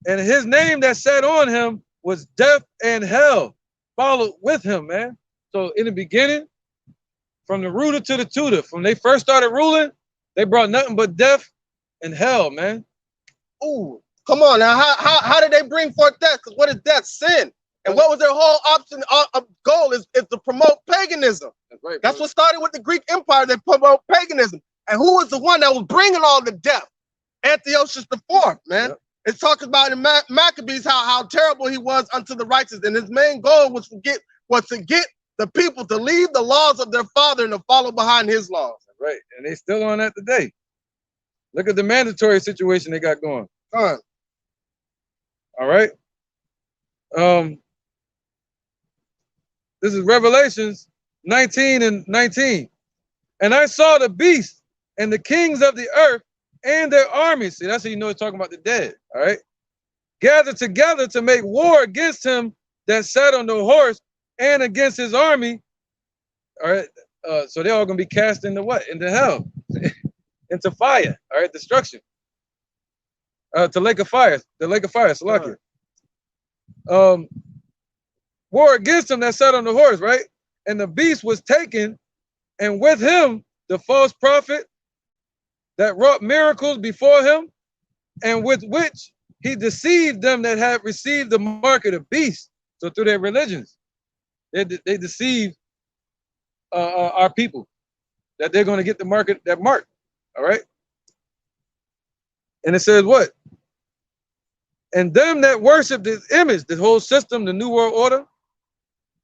and his name that sat on him was Death and Hell, followed with him, man. So in the beginning, from the rooter to the tutor, from they first started ruling, they brought nothing but death and hell, man. Ooh, come on now. How did they bring forth death? Because what is death? Sin. And what was their whole option goal is to promote paganism. That's right. That's what started with the Greek Empire. They promote paganism. And who was the one that was bringing all the death? Antiochus IV, man. Yep. It talks about in Maccabees how terrible he was unto the righteous. And his main goal was to get the people to leave the laws of their father and to follow behind his laws. Right. And they still on that today. Look at the mandatory situation they got going. All right. This is Revelations 19 and 19. And I saw the beast and the kings of the earth and their armies. See, that's how you know it's talking about the dead. All right. Gathered together to make war against him that sat on the horse and against his army. All right. So they're all going to be cast into what? Into hell. Into fire. All right. Destruction. To lake of fire. The lake of fire. Salakia. War against him that sat on the horse, right? And the beast was taken, and with him the false prophet that wrought miracles before him, and with which he deceived them that had received the mark of the beast. So through their religions, they deceived our people that they're going to get the mark, that mark. All right. And it says what? And them that worship this image, this whole system, the New World Order,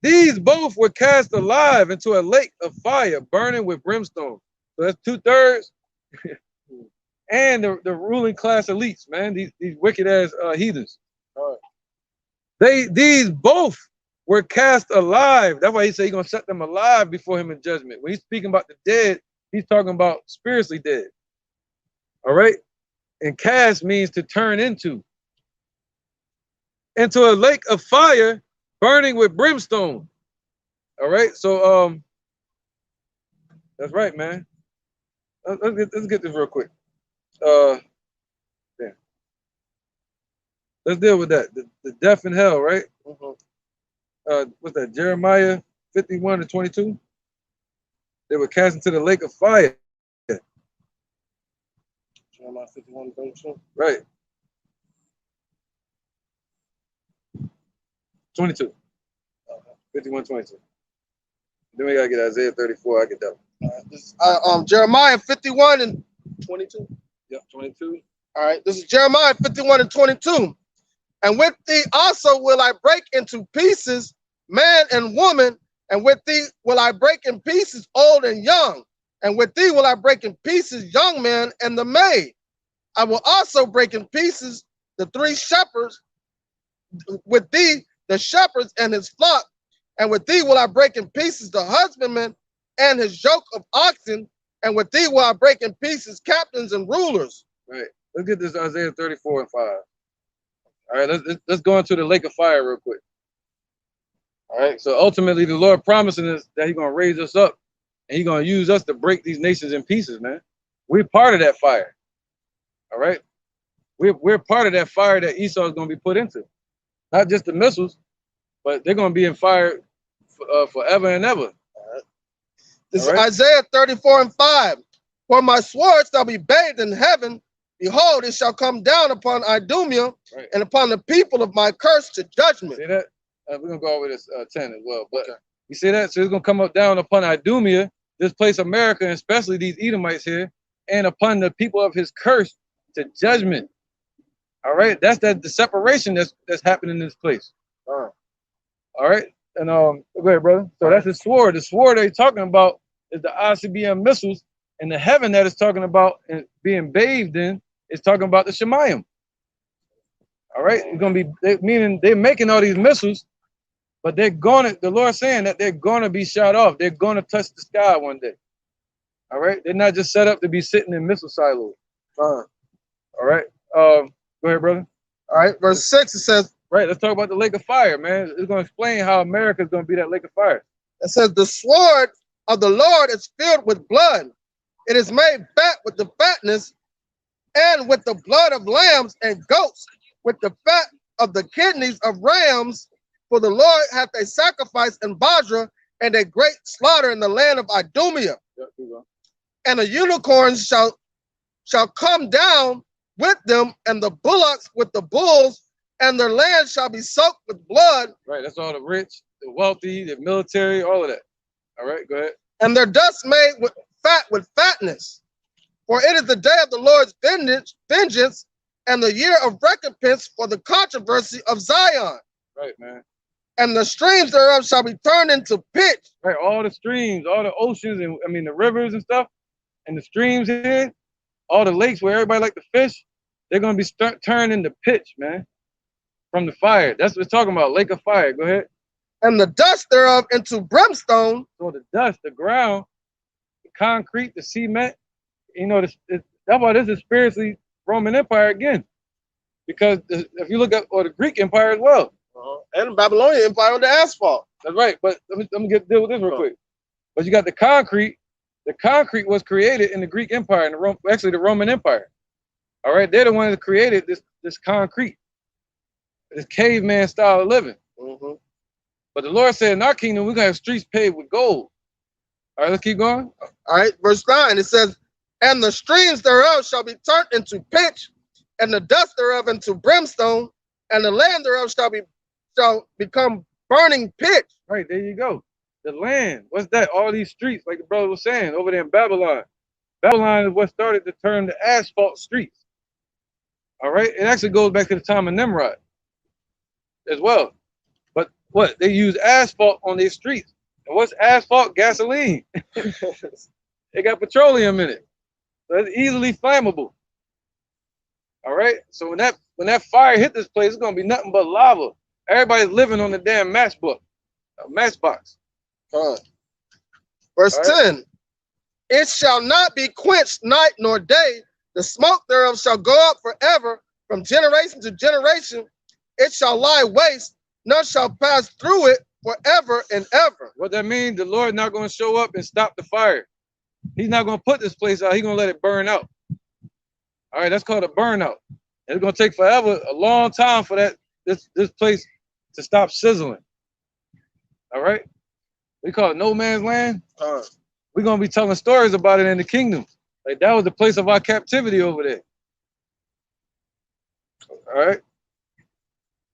these both were cast alive into a lake of fire, burning with brimstone. So that's 2/3. And the ruling class elites, man, these wicked ass heathens. These both were cast alive. That's why he said he's gonna set them alive before him in judgment. When he's speaking about the dead, he's talking about spiritually dead. All right. And cast means to turn into a lake of fire, burning with brimstone. All right, so that's right, man. Let's get this real quick. Yeah. Let's deal with that. The death and hell, right? What's that? Jeremiah 51:22. They were cast into the lake of fire. Jeremiah 51:22. Right. 22. 51:22. Then we gotta get Isaiah 34. I get that one. Jeremiah 51:22. Yep, 22. All right, this is Jeremiah 51:22. And with thee also will I break into pieces man and woman, and with thee will I break in pieces old and young, and with thee will I break in pieces young man and the maid. I will also break in pieces the three shepherds, with thee the shepherds and his flock, and with thee will I break in pieces the husbandman and his yoke of oxen, and with thee will I break in pieces captains and rulers. Right. Let's get this Isaiah 34:5. All right, let's go into the lake of fire real quick. All right, so ultimately the Lord promising us that he's going to raise us up and he's going to use us to break these nations in pieces, man. We're part of that fire. All right, we're part of that fire that Esau is going to be put into. Not just the missiles, but they're going to be in fire forever and ever. All right. This is Isaiah 34:5. For my sword shall be bathed in heaven. Behold, it shall come down upon Idumea and upon the people of my curse to judgment. See that? We're going to go over this 10 as well. But you see that? So it's going to come up down upon Idumea, this place America, and especially these Edomites here, and upon the people of his curse to judgment. All right? That's the separation that's happening in this place. All right? And go ahead, brother. So that's the sword. The sword they're talking about is the ICBM missiles, and the heaven that is talking about and being bathed in is talking about the Shemayim. All right? It's going to be, meaning they're making all these missiles, but the Lord's saying that they're going to be shot off. They're going to touch the sky one day. All right? They're not just set up to be sitting in missile silos. All right? Go ahead, brother. All right, verse 6, it says, right, let's talk about the lake of fire, man. It's going to explain how America is going to be that lake of fire. It says, the sword of the Lord is filled with blood. It is made fat with the fatness and with the blood of lambs and goats, with the fat of the kidneys of rams. For the Lord hath a sacrifice in Basra and a great slaughter in the land of Idumea. And the unicorns shall come down with them, and the bullocks with the bulls, and their land shall be soaked with blood. Right, that's all the rich, the wealthy, the military, all of that. All right, go ahead. And their dust made with fatness. For it is the day of the Lord's vengeance, and the year of recompense for the controversy of Zion. Right, man. And the streams thereof shall be turned into pitch. Right, all the streams, all the oceans, and I mean the rivers and stuff, and the streams here, all the lakes where everybody like to fish, they're gonna be turned into pitch, man, from the fire. That's what it's talking about, lake of fire. Go ahead. And the dust thereof into brimstone. So the dust, the ground, the concrete, the cement, you know, that's why this is spiritually Roman Empire again, because if you look at the Greek Empire as well. And the Babylonian Empire on the asphalt. That's right, but let me deal with this real quick. But you got the concrete. The concrete was created in the Greek Empire and the Roman Empire. All right, they're the ones that created this concrete, this caveman style of living. But the Lord said in our kingdom, we're gonna have streets paved with gold. All right, let's keep going. All right, verse 9, it says, and the streams thereof shall be turned into pitch, and the dust thereof into brimstone, and the land thereof shall become burning pitch. Right, there you go. The land, what's that? All these streets, like the brother was saying, over there in Babylon. Babylon is what started to turn the asphalt streets. All right, it actually goes back to the time of Nimrod as well. But what? They use asphalt on their streets. And what's asphalt? Gasoline. It got petroleum in it. So it's easily flammable. All right, so when that fire hit this place, it's gonna be nothing but lava. Everybody's living on the damn matchbox. Verse 10, it shall not be quenched night nor day. The smoke thereof shall go up forever from generation to generation. It shall lie waste. none shall pass through it forever and ever. What that means, the Lord not going to show up and stop the fire. He's not going to put this place out. He's going to let it burn out. All right, that's called a burnout. It's going to take forever, a long time for this place to stop sizzling. All right? We call it no man's land. We're going to be telling stories about it in the kingdom. Like that was the place of our captivity over there. All right?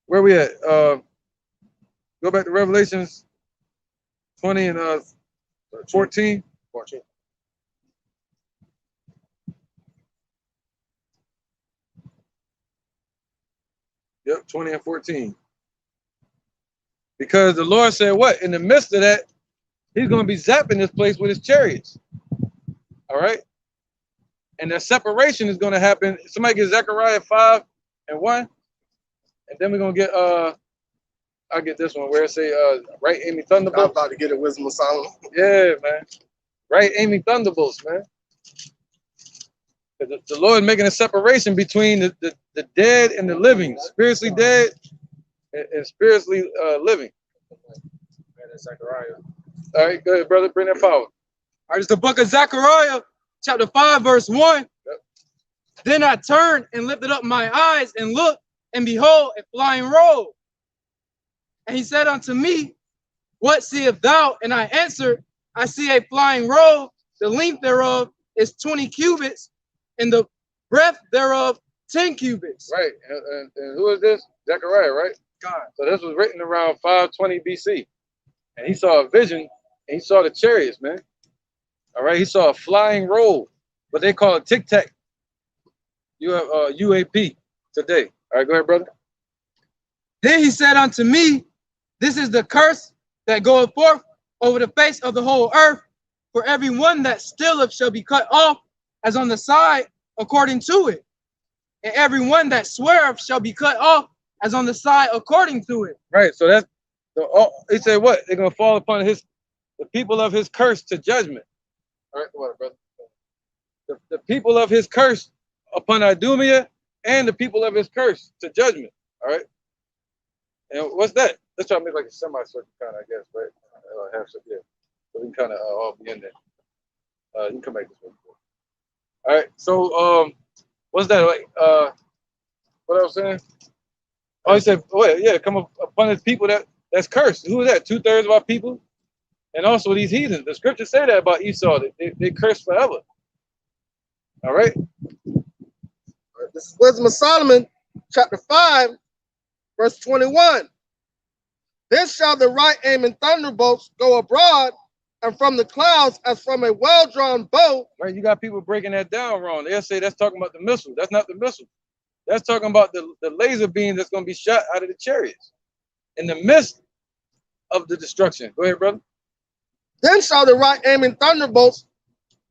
Where we at? Go back to Revelations 20 and 14. 14. Yep, 20 and 14. Because the Lord said what? In the midst of that, he's going to be zapping this place with his chariots. All right? And that separation is going to happen. Somebody get Zechariah 5 and 1. And then we're going to get, I'll get this one where it say, right aiming I'm thunderbolts. about to get a Wisdom of Solomon. Yeah, man. Right aiming thunderbolts, man. The Lord making a separation between the dead and the living, spiritually dead and spiritually living. Zechariah. All right, go ahead, brother. Bring that power. All right, it's the book of Zechariah, chapter 5, verse 1. Yep. Then I turned and lifted up my eyes and looked, and behold, a flying roll. And he said unto me, what seest thou? And I answered, I see a flying roll. The length thereof is 20 cubits, and the breadth thereof 10 cubits. Right, and who is this? Zechariah, right? God. So this was written around 520 BC. And he saw a vision, and he saw the chariots, man. All right, he saw a flying roll, what they call a tic-tac. You have UAP today. All right, go ahead, brother. Then he said unto me, this is the curse that goeth forth over the face of the whole earth. For every one that stealeth shall be cut off as on the side according to it. And every one that sweareth shall be cut off as on the side according to it. Right, so that's, he said what? They're going to fall upon the people of his curse to judgment. All right, come on, brother. The people of his curse upon Idumea and the people of his curse to judgment. All right. And what's that? Let's try to make like a semicircle kind of, I guess, right? Half circle, yeah. So we can kind of all be in there. You can come back this way. All right. So what's that? Like what I was saying? Oh, he said, wait, yeah, come upon his people that's cursed. Who is that? 2/3 of our people, and also these heathens. The scriptures say that about Esau. They curse forever. All right. This is Wisdom of Solomon, chapter 5, verse 21. Then shall the right aiming thunderbolts go abroad, and from the clouds as from a well-drawn bow. Right, you got people breaking that down wrong. They'll say that's talking about the missile. That's not the missile. That's talking about the laser beam that's going to be shot out of the chariots in the midst of the destruction. Go ahead, brother. Then shall the right aiming thunderbolts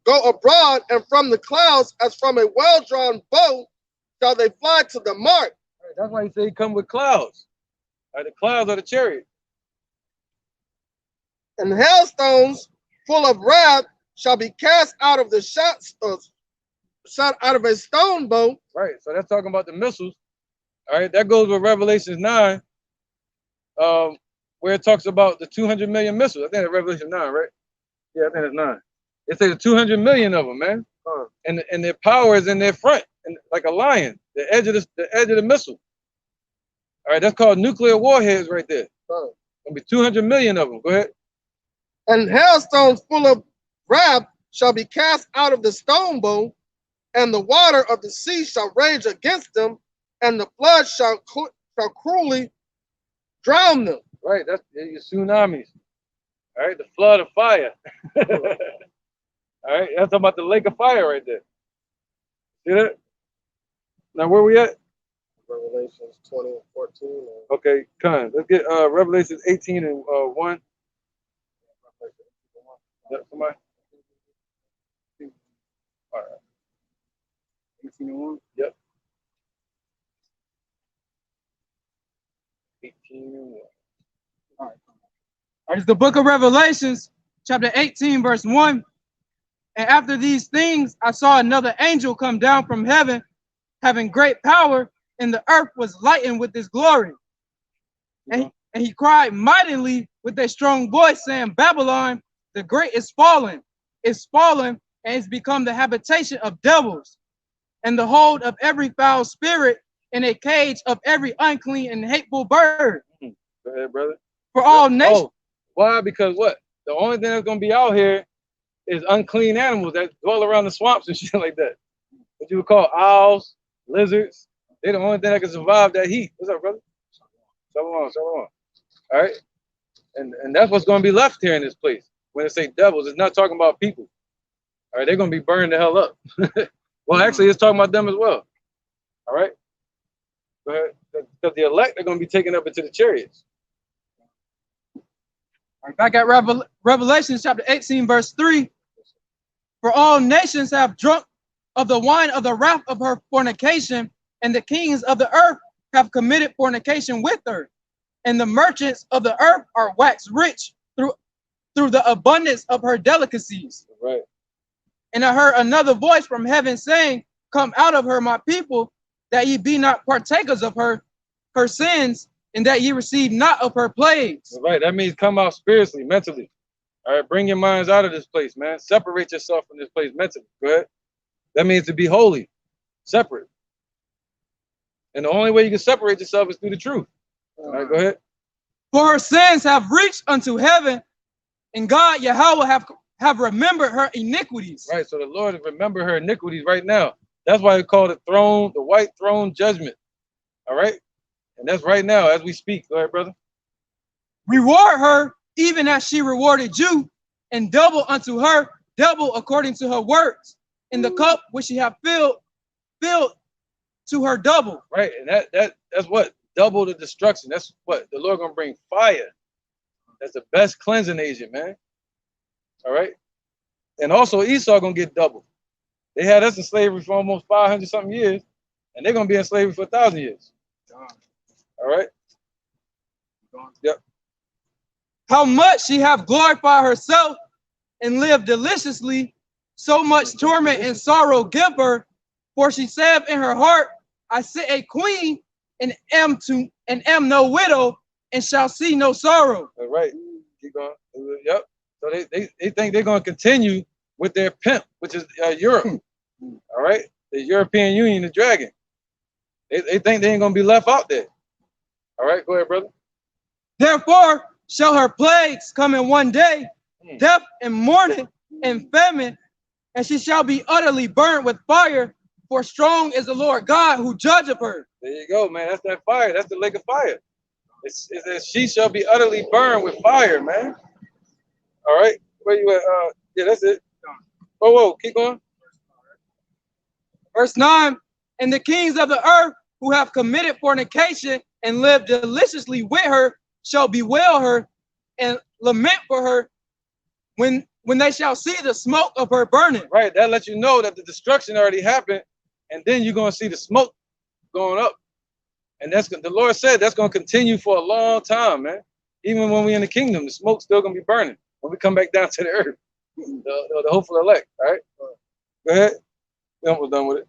go abroad, and from the clouds as from a well-drawn bow shall they fly to the mark. Right, that's why he said he come with clouds. Right, the clouds are the chariot. And hailstones full of wrath shall be cast out of the shot out of a stone bow. Right, so that's talking about the missiles. All right, that goes with Revelation 9, where it talks about the 200 million missiles. I think it's Revelation 9, right? Yeah, I think it's 9. It says 200 million of them, man. And their power is in their front, and like a lion, the edge of the missile. All right, that's called nuclear warheads right there. Gonna be 200 million of them. Go ahead. And hailstones full of wrath shall be cast out of the stone bow, and the water of the sea shall rage against them, and the flood shall cruelly drown them. Right, that's your tsunamis. All right, the flood of fire. All right, that's talking about the lake of fire right there. See that? Now where we at? Revelations 20 and 14. Okay, come on. Let's get Revelations 18 and 1. Somebody? All right. 18 and 1? Yep. 18 and 1. All right, it's the book of Revelations, chapter 18, verse 1. And after these things, I saw another angel come down from heaven, having great power, and the earth was lightened with his glory. And And he cried mightily with a strong voice, saying, Babylon, the great is fallen, and it's become the habitation of devils, and the hold of every foul spirit, and a cage of every unclean and hateful bird. Go ahead, brother. For all nations. Oh, why? Because what? The only thing that's gonna be out here is unclean animals that dwell around the swamps and shit like that. What you would call owls, lizards. They're the only thing that can survive that heat. What's up, brother? Shalom. All right. And that's what's gonna be left here in this place. When they say devils, it's not talking about people. All right, they're gonna be burned the hell up. Well, actually, it's talking about them as well. All right. Go ahead. Because the elect are gonna be taken up into the chariots. Back at Revelation chapter 18, verse 3. For all nations have drunk of the wine of the wrath of her fornication, and the kings of the earth have committed fornication with her. And the merchants of the earth are waxed rich through the abundance of her delicacies. Right. And I heard another voice from heaven saying, Come out of her, my people, that ye be not partakers of her sins, and that ye receive not of her plagues. Right. That means come out spiritually, mentally. All right. Bring your minds out of this place, man. Separate yourself from this place mentally. Go ahead. That means to be holy, separate. And the only way you can separate yourself is through the truth. All right. Go ahead. For her sins have reached unto heaven, and God Yahweh have remembered her iniquities. Right. So the Lord remember her iniquities right now. That's why they call it throne, the white throne judgment. All right. And that's right now as we speak. Go ahead, brother. Reward her even as she rewarded you, and double unto her, double according to her works. In the cup which she have filled to her double. Right. And that's what? Double the destruction. That's what? The Lord gonna bring fire. That's the best cleansing agent, man. All right. And also Esau gonna get double. They had us in slavery for almost 500 something years, and they're gonna be in slavery for 1,000 years. All right. Yep. How much she have glorified herself and lived deliciously, so much torment and sorrow give her. For she said in her heart, I sit a queen and am no widow, and shall see no sorrow. All right. Keep going. Yep. So they think they're gonna continue with their pimp, which is Europe. All right. The European Union, the dragon. They think they ain't gonna be left out there. All right, go ahead, brother. Therefore shall her plagues come in one day, death and mourning and famine, and she shall be utterly burnt with fire, for strong is the Lord God who judgeth her. There you go, man. That's that fire. That's the lake of fire. It's that she shall be utterly burned with fire, man. All right, where you at? Yeah, that's it. Whoa, keep going. Verse 9, and the kings of the earth who have committed fornication and lived deliciously with her shall bewail her and lament for her when they shall see the smoke of her burning. Right, that lets you know that the destruction already happened, and then you're gonna see the smoke going up. And that's the Lord said that's gonna continue for a long time, man. Even when we're in the kingdom, the smoke's still gonna be burning when we come back down to the earth. The hopeful elect. All right, go ahead. We're almost done with it.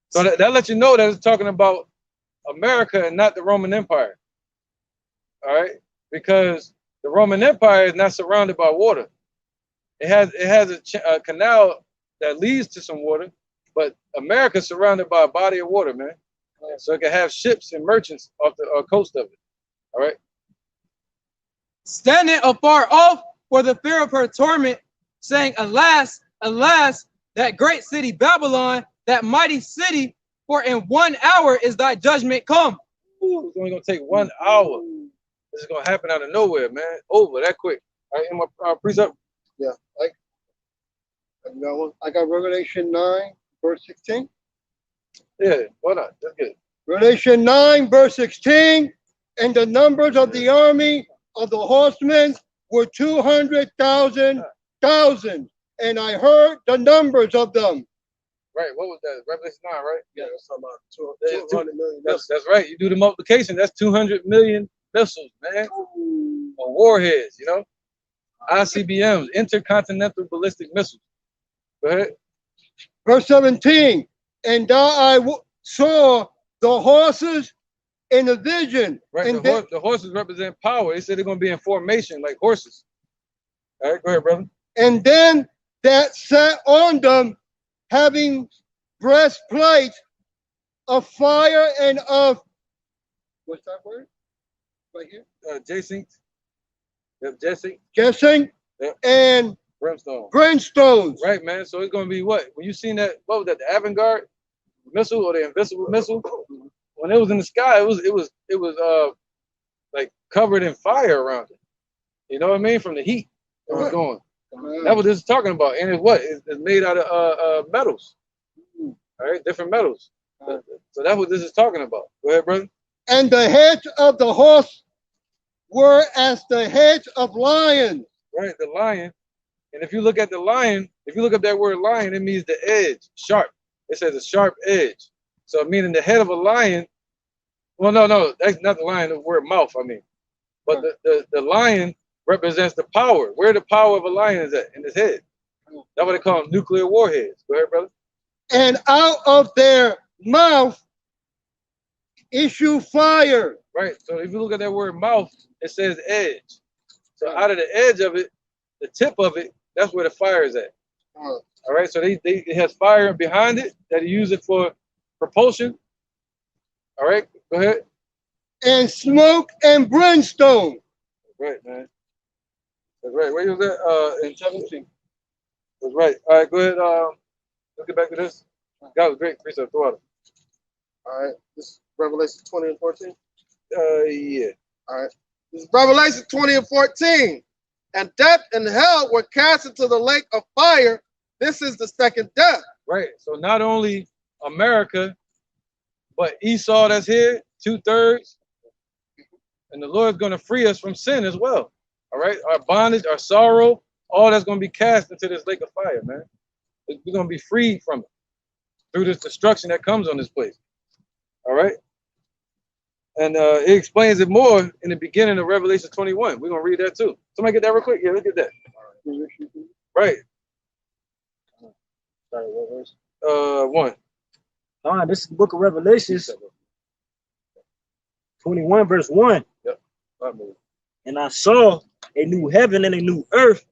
So that lets you know that it's talking about America and not the Roman Empire. All right, because the Roman Empire is not surrounded by water. It has a canal that leads to some water, but America is surrounded by a body of water, man. So it can have ships and merchants off the coast of it. All right. Standing afar off for the fear of her torment, saying, Alas, alas, that great city Babylon, that mighty city, for in 1 hour is thy judgment come. Ooh, it's only gonna take 1 hour. This is gonna happen out of nowhere, man. Over that quick. All right, in my precept. Yeah, I got Revelation 9, verse 16. Yeah, why not? That's good. Revelation 9, verse 16. And the numbers of the army of the horsemen were 200,000 thousands. And I heard the numbers of them. Right, what was that? Revelation 9, right? Yeah, that's about 200 million. That's right. You do the multiplication, that's 200 million missiles, man. Or warheads, you know? ICBMs, intercontinental ballistic missiles. Go ahead. Verse 17. And I saw the horses in a vision. Right. And The horses represent power. They said they're going to be in formation like horses. All right, go ahead, brother. And then that sat on them, having breastplates of fire and of, what's that word? Right here? Jacinth. Yep, Jesse. Guessing? Yep. And Brimstone. brimstones. Right, man. So it's going to be what? When you seen that, what was that, the avant-garde missile or the invisible missile? When it was in the sky, it was like covered in fire around it. You know what I mean? From the heat it was going. That's what this is talking about. And it's what? It's made out of metals. All right, different metals. So that's what this is talking about. Go ahead, brother. And the heads of the horse were as the heads of lions. Right, the lion. And if you look at the lion, if you look up that word lion, it means the edge, sharp. It says a sharp edge. So meaning the head of a lion. Well, no, that's not the lion, the word mouth, I mean. But the lion represents the power. Where the power of a lion is at, in his head. That's what they call them, nuclear warheads. Go ahead, brother. And out of their mouth issue fire. Right. So if you look at that word mouth, it says edge. So out of the edge of it, the tip of it, that's where the fire is at. All right. So it has fire behind it that you use it for propulsion. All right. Go ahead. And smoke and brimstone. Right, man. That's right. Where was that? In 17. That's right. All right. Go ahead. Let's get back to this. God was great. Precept water. All right. This is Revelation 20 and 14. Yeah. All right. This is Revelation 20 and 14. And death and hell were cast into the lake of fire. This is the second death. Right. So not only America, but Esau that's here, 2/3. And the Lord's going to free us from sin as well. All right. Our bondage, our sorrow, all that's going to be cast into this lake of fire, man. We're going to be free from it through this destruction that comes on this place. All right. And it explains it more in the beginning of Revelation 21. We're going to read that too. Somebody get that real quick? Yeah, look at that. Right. Sorry, what verse? 1. All right, this is the book of Revelations, 21, verse 1. Yep. And I saw a new heaven and a new earth,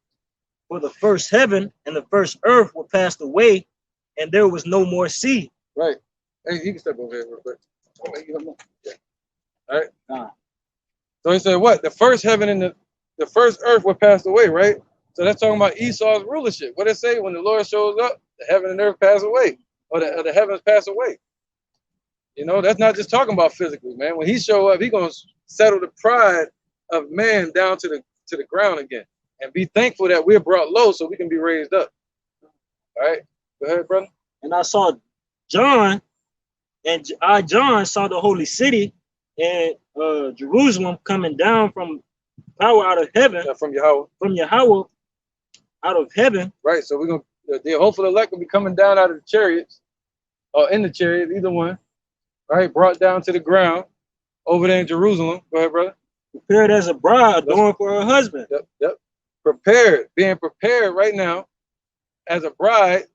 for the first heaven and the first earth were passed away, and there was no more sea. Right. Hey, you can step over here real quick. Yeah. All right. So he said what? The first heaven and the first earth were passed away, right? So that's talking about Esau's rulership. What it say? When the Lord shows up, the heaven and earth pass away, or the heavens pass away. You know, that's not just talking about physically, man. When he show up, he gonna settle the pride of man down to the ground again, and be thankful that we're brought low so we can be raised up. All right, go ahead, brother. And I saw John, and I, John, saw the holy city and Jerusalem coming down from power out of heaven, From Yahweh. from Yahweh out of heaven. Right, so we're gonna the hopeful elect will be coming down out of the chariots, or in the chariot, either one. All right, brought down to the ground over there in Jerusalem. Go ahead, brother. Prepared as a bride adorned for her husband. Yep. Prepared, being prepared right now as a bride,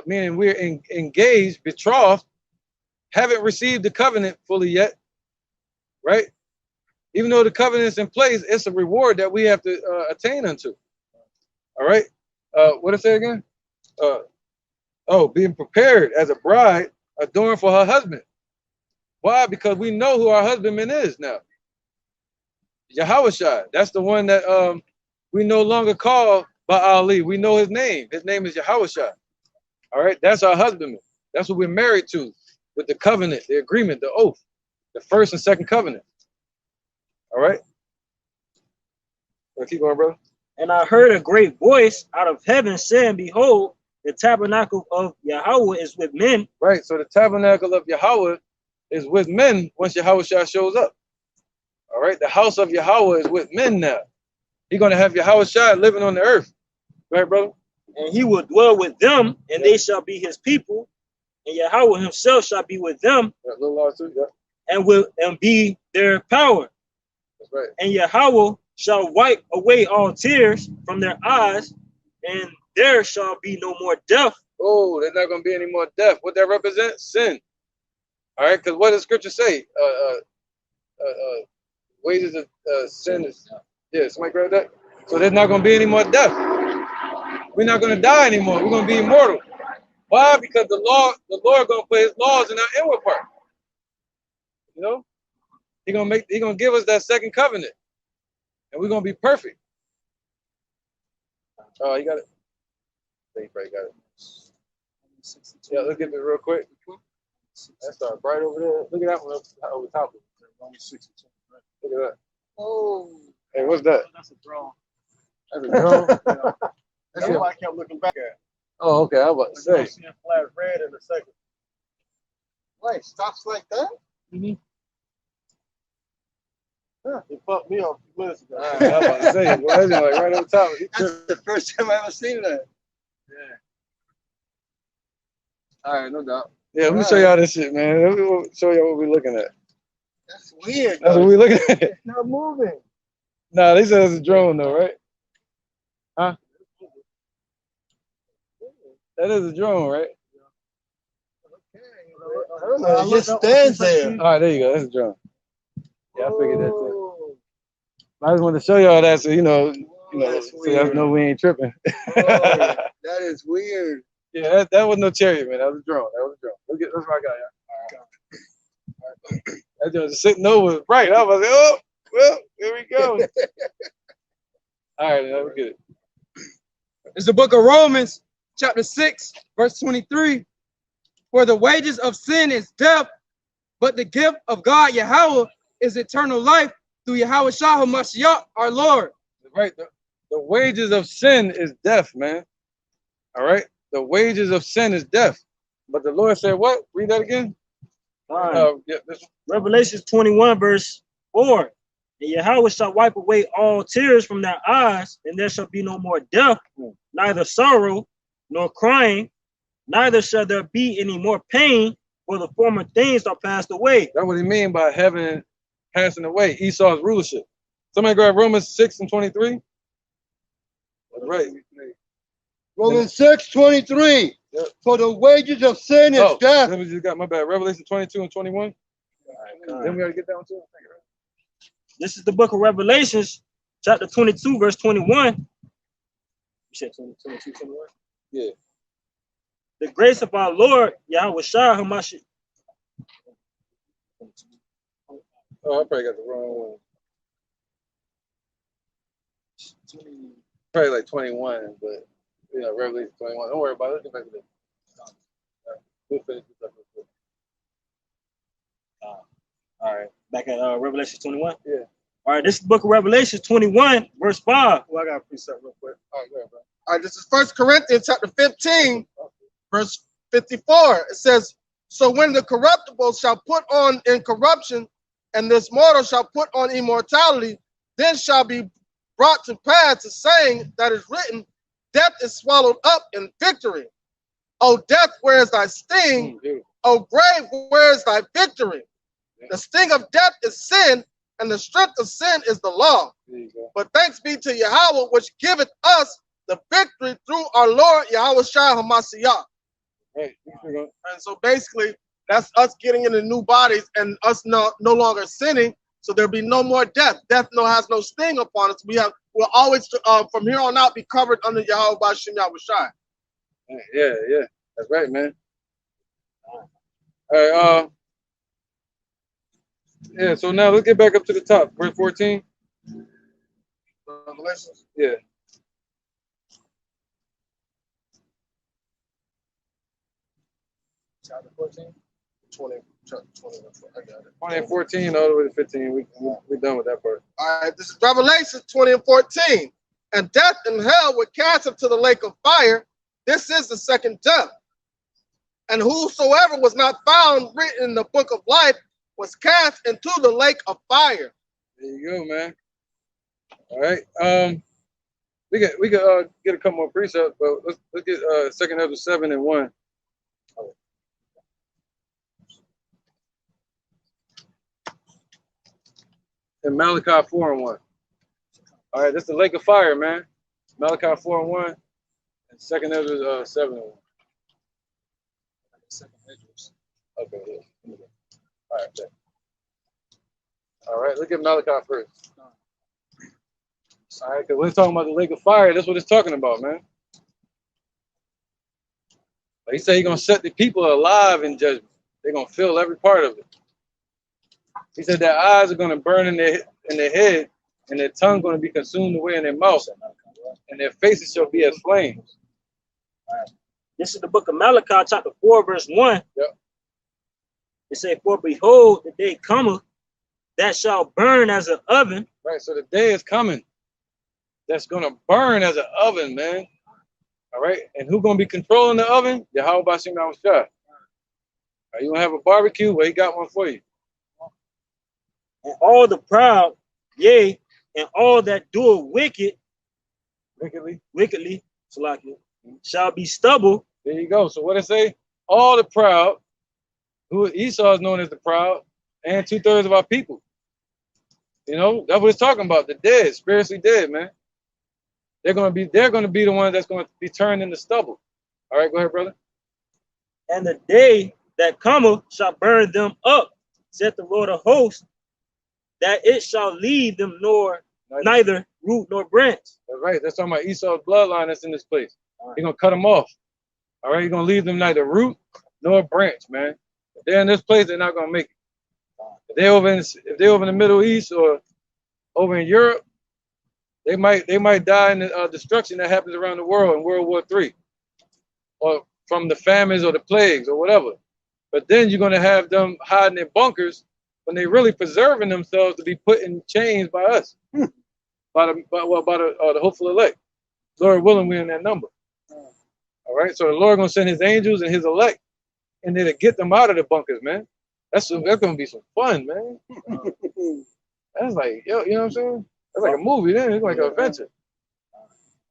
meaning we're engaged, betrothed, haven't received the covenant fully yet, right? Even though the covenant's in place, it's a reward that we have to attain unto. All right. What did I say again? Being prepared as a bride, adorned for her husband. Why? Because we know who our husbandman is now. Yahushua. That's the one that we no longer call Ba'ali. We know his name. His name is Yahushua. All right. That's our husbandman. That's what we're married to with the covenant, the agreement, the oath, the first and second covenant. All right. Keep going, brother. And I heard a great voice out of heaven saying, behold, the tabernacle of Yahweh is with men. Right. So the tabernacle of Yahweh is with men once Yahushua shows up. All right. The house of Yahweh is with men now. He's going to have Yahushua living on the earth. Go ahead, brother. And he will dwell with them, and they shall be his people. And Yahweh himself shall be with them, and be their power. That's right. And Yahweh shall wipe away all tears from their eyes, and there shall be no more death. Oh, there's not going to be any more death. What that represents? Sin. All right, because what does Scripture say? Wages of sin is, yeah, somebody grab that. So there's not going to be any more death. We're not going to die anymore. We're going to be immortal. Why? Because the Lord going to put His laws in our inward part. You know, He gonna give us that second covenant, and we're gonna be perfect. Oh, you got it. You probably got it. Yeah, look at it real quick. That's right over there. Look at that one over top of it. Look at that. Oh, Hey, what's that? That's a drone. That's a drone. that's what I kept looking back at. Oh, okay. I was about to say. See it flash red in a second. Wait, stops like that? Mm-hmm. Huh, it fucked me up a few minutes ago. I was about to say, boy, that's like right on top. That's the first time I ever seen that. Yeah. All right, no doubt. Yeah, let me show y'all this shit, man. Let me show y'all what we're looking at. That's weird. That's what we're looking at. It's not moving. Nah, they said it's a drone though, right? Huh? That is a drone, right? I don't know. It just stands there. All right, there you go. That's a drone. Yeah, I figured that too. I just wanted to show y'all that so That's so y'all know we ain't tripping. That is weird. Yeah, that was no chariot, man. That was a drone. That's what I got, y'all. That joint was sitting over right. I was like, oh, well, here we go. All right, now we get it. It's the book of Romans, chapter 6, verse 23. For the wages of sin is death, but the gift of God, Yahweh, is eternal life through Yahweh Shah HaMashiach, our Lord. Right. The wages of sin is death, man. All right. The wages of sin is death. But the Lord said what? Read that again. All right. Yeah, Revelation 21, verse 4. And Yahweh shall wipe away all tears from their eyes, and there shall be no more death, neither sorrow nor crying, neither shall there be any more pain, for the former things are passed away. That's what he mean by heaven passing away. Esau's rulership. Somebody grab Romans 6 and 23. Right. Romans 6:23. Yep. For the wages of sin is death. Then we just got my bad. Revelation 22 and 21. Then we gotta get that one too. This is the book of Revelations, chapter 22, verse 21. You said 22, 21? Yeah. The grace of our Lord, Yahweh Shah HaMashiach. Oh, I probably got the wrong one. Probably like 21, but Revelation 21. Don't worry about it. Let's get back to this. We'll finish this up real quick. All right, back at Revelation 21. Yeah. All right, this is the book of Revelation 21, verse 5. Well, I got a precept real quick. All right, go ahead, bro. All right, this is 1 Corinthians chapter 15, verse 54. It says, so when the corruptible shall put on incorruption, and this mortal shall put on immortality, then shall be brought to pass the saying that is written, death is swallowed up in victory. O death, where is thy sting? O grave, where is thy victory? The sting of death is sin, and the strength of sin is the law. But thanks be to Yahweh, which giveth us the victory through our Lord Yahweh Shah HaMashiach. Right. And so basically, that's us getting into new bodies and us no longer sinning. So there'll be no more death. Death has no sting upon us. We'll always from here on out be covered under Yahweh Bashim Yahweh Shai. Yeah, that's right, man. All right, yeah. So now let's get back up to the top, verse 14. Revelations. Yeah. Chapter 14. 20. Chapter 20. I got it. 20 and 14 all the way to 15. We're done with that part. All right, this is Revelation 20 and 14. And death and hell were cast into the lake of fire. This is the second death. And whosoever was not found written in the book of life was cast into the lake of fire. There you go, man. All right. We could get a couple more precepts, but let's get 2nd Ezra 7 and 1. And Malachi 4 and 1. All right, this is the lake of fire, man. Malachi 4 and 1. And 2nd Ezra 7 and 1. Okay, yeah. right, bet. All right, look at Malachi first. All right, because we're talking about the lake of fire. That's what it's talking about, man. Like he said he's going to set the people alive in judgment. They're going to feel every part of it. He said their eyes are going to burn in their head, and their tongue going to be consumed away in their mouth, and their faces shall be as flames. This is the book of Malachi, chapter 4, verse 1. Yep. It says, for behold, the day cometh that shall burn as an oven. Right, so the day is coming that's going to burn as an oven, man. All right, and who's going to be controlling the oven? Yahweh Bashim Shah. You going to have a barbecue? Well, he got one for you. And all the proud, yea, and all that do wickedly, Salakia, shall be stubble. There you go. So what it say? All the proud, who Esau is known as the proud, and 2/3 of our people. You know, that's what it's talking about. The dead, spiritually dead, man. They're gonna be the ones that's going to be turned into stubble. All right, go ahead, brother. And the day that cometh shall burn them up, saith the Lord of hosts, that it shall leave them neither root nor branch. That's right. That's talking about Esau's bloodline that's in this place. He's gonna cut them off. All right, he's gonna leave them neither root nor branch, man. If they're in this place, they're not gonna make it. If they're over in the Middle East or over in Europe, they might die in the destruction that happens around the world in World War III, or from the famines or the plagues or whatever. But then you're gonna have them hiding in bunkers when they really preserving themselves to be put in chains by us, by the hopeful elect. Lord willing, we're in that number. All right, so the Lord gonna send His angels and His elect, and then to get them out of the bunkers, man. That's gonna be some fun, man. That's like, yo, you know what I'm saying? That's like a movie, then it's like an adventure.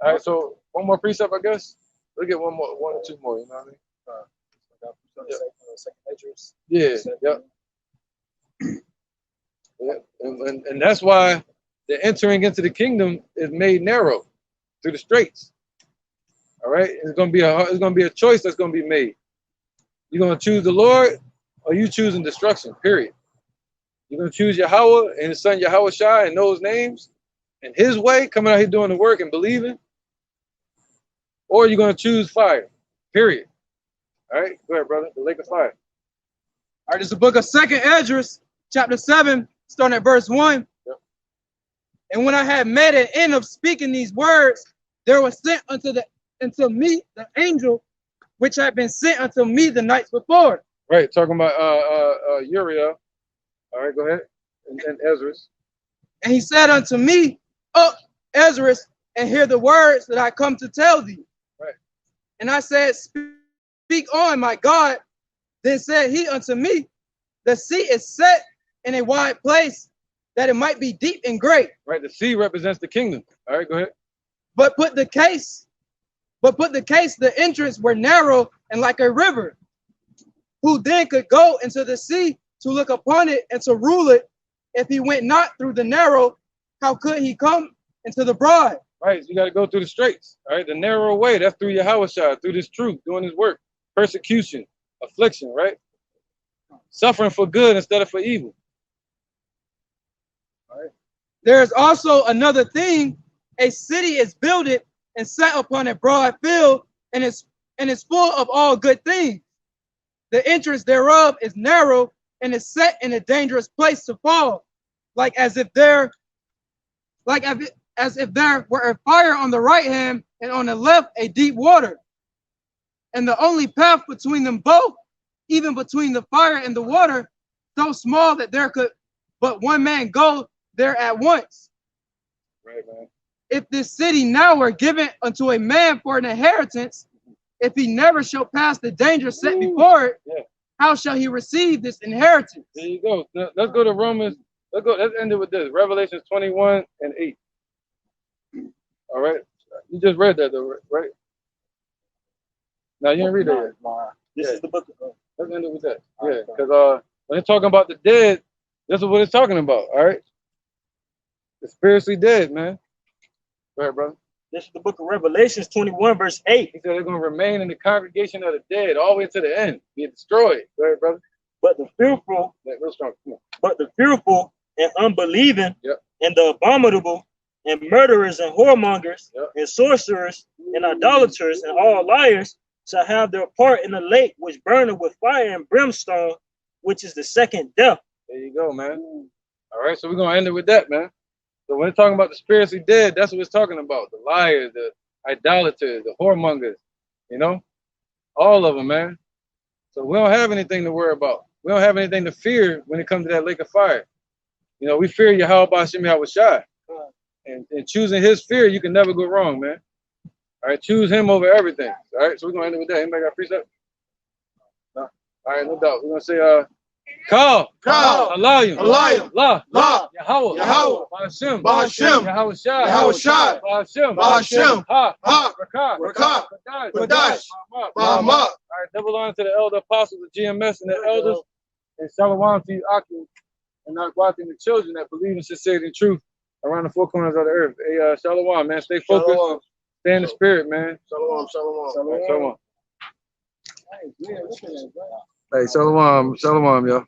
All right, so one more precept, I guess. We'll get one or two more. You know what I mean? Yeah. Yep. Yeah, and that's why the entering into the kingdom is made narrow through the straits. All right, it's gonna be a choice that's gonna be made. You're gonna choose the Lord, or you choosing destruction. Period. You're gonna choose Yahweh and His Son Yahweh Shai and those names and His way, coming out here doing the work and believing, or you're gonna choose fire. Period. All right, go ahead, brother. The lake of fire. All right, this is the book of 2nd Esdras, chapter 7, starting at verse 1. Yep. And when I had made an end of speaking these words, there was sent unto me the angel which had been sent unto me the nights before. Right, talking about Uriel. All right, go ahead. And Esdras. And he said unto me, Up, Esdras, and hear the words that I come to tell thee. Right. And I said, Speak on, my God. Then said he unto me, The sea is set in a wide place, that it might be deep and great. Right, the sea represents the kingdom. All right, go ahead. But put the case, the entrance were narrow and like a river. Who then could go into the sea to look upon it and to rule it? If he went not through the narrow, how could he come into the broad? Right, so you got to go through the straits. All right, the narrow way, that's through Yahweh Shai, through this truth, doing His work, persecution, affliction, right? Suffering for good instead of for evil. All right. There is also another thing. A city is builded and set upon a broad field, and is full of all good things. The entrance thereof is narrow and is set in a dangerous place to fall, as if there were a fire on the right hand and on the left a deep water. And the only path between them both, even between the fire and the water, so small that there could but one man go there at once. Right, man. If this city now were given unto a man for an inheritance, if he never shall pass the danger set before it, how shall he receive this inheritance? There you go. Now, let's go to Romans. Let's end it with this. Revelations 21:8. All right. You just read that though, right? No, you didn't read that yet. This is the book of Let's end it with that. Yeah, because when it's talking about the dead, this is what it's talking about. All right. The spiritually dead, man. Go ahead, brother. This is the book of Revelations 21, verse 8. He said they're going to remain in the congregation of the dead all the way to the end, being destroyed. Go ahead, brother. but the fearful, Real strong. Come on. but the fearful and unbelieving, Yep. and the abominable, and murderers and whoremongers, Yep. and sorcerers, and idolaters, and all liars shall have their part in the lake which burneth with fire and brimstone, which is the second death. There you go, man. All right, so we're gonna end it with that, man. So when it's talking about the spiritually dead, that's what it's talking about. The liars, the idolaters, the whoremongers, you know, all of them, man. So we don't have anything to worry about. We don't have anything to fear when it comes to that lake of fire. You know, we fear Yahweh Ba'Shem Yahushua. And choosing his fear, you can never go wrong, man. All right, choose him over everything. All right, so we're gonna end it with that. Anybody got a precept? No. All right, no doubt. We're gonna say Call, Alayim, La, Yahweh, Ba'Shem, Yahushua, Ba'Shem, Ha, Rakah, Kadash, All Bahamut. right, double on to the elder apostles of GMS and the elders, and shalom to you, Akim, and Nakwati and the children that believe in sincerity and truth around the four corners of the earth. Hey, shalom, man. Stay focused. Shalom. Stay in the spirit, man. Shalom. Shalom. Hey, shalom, yo.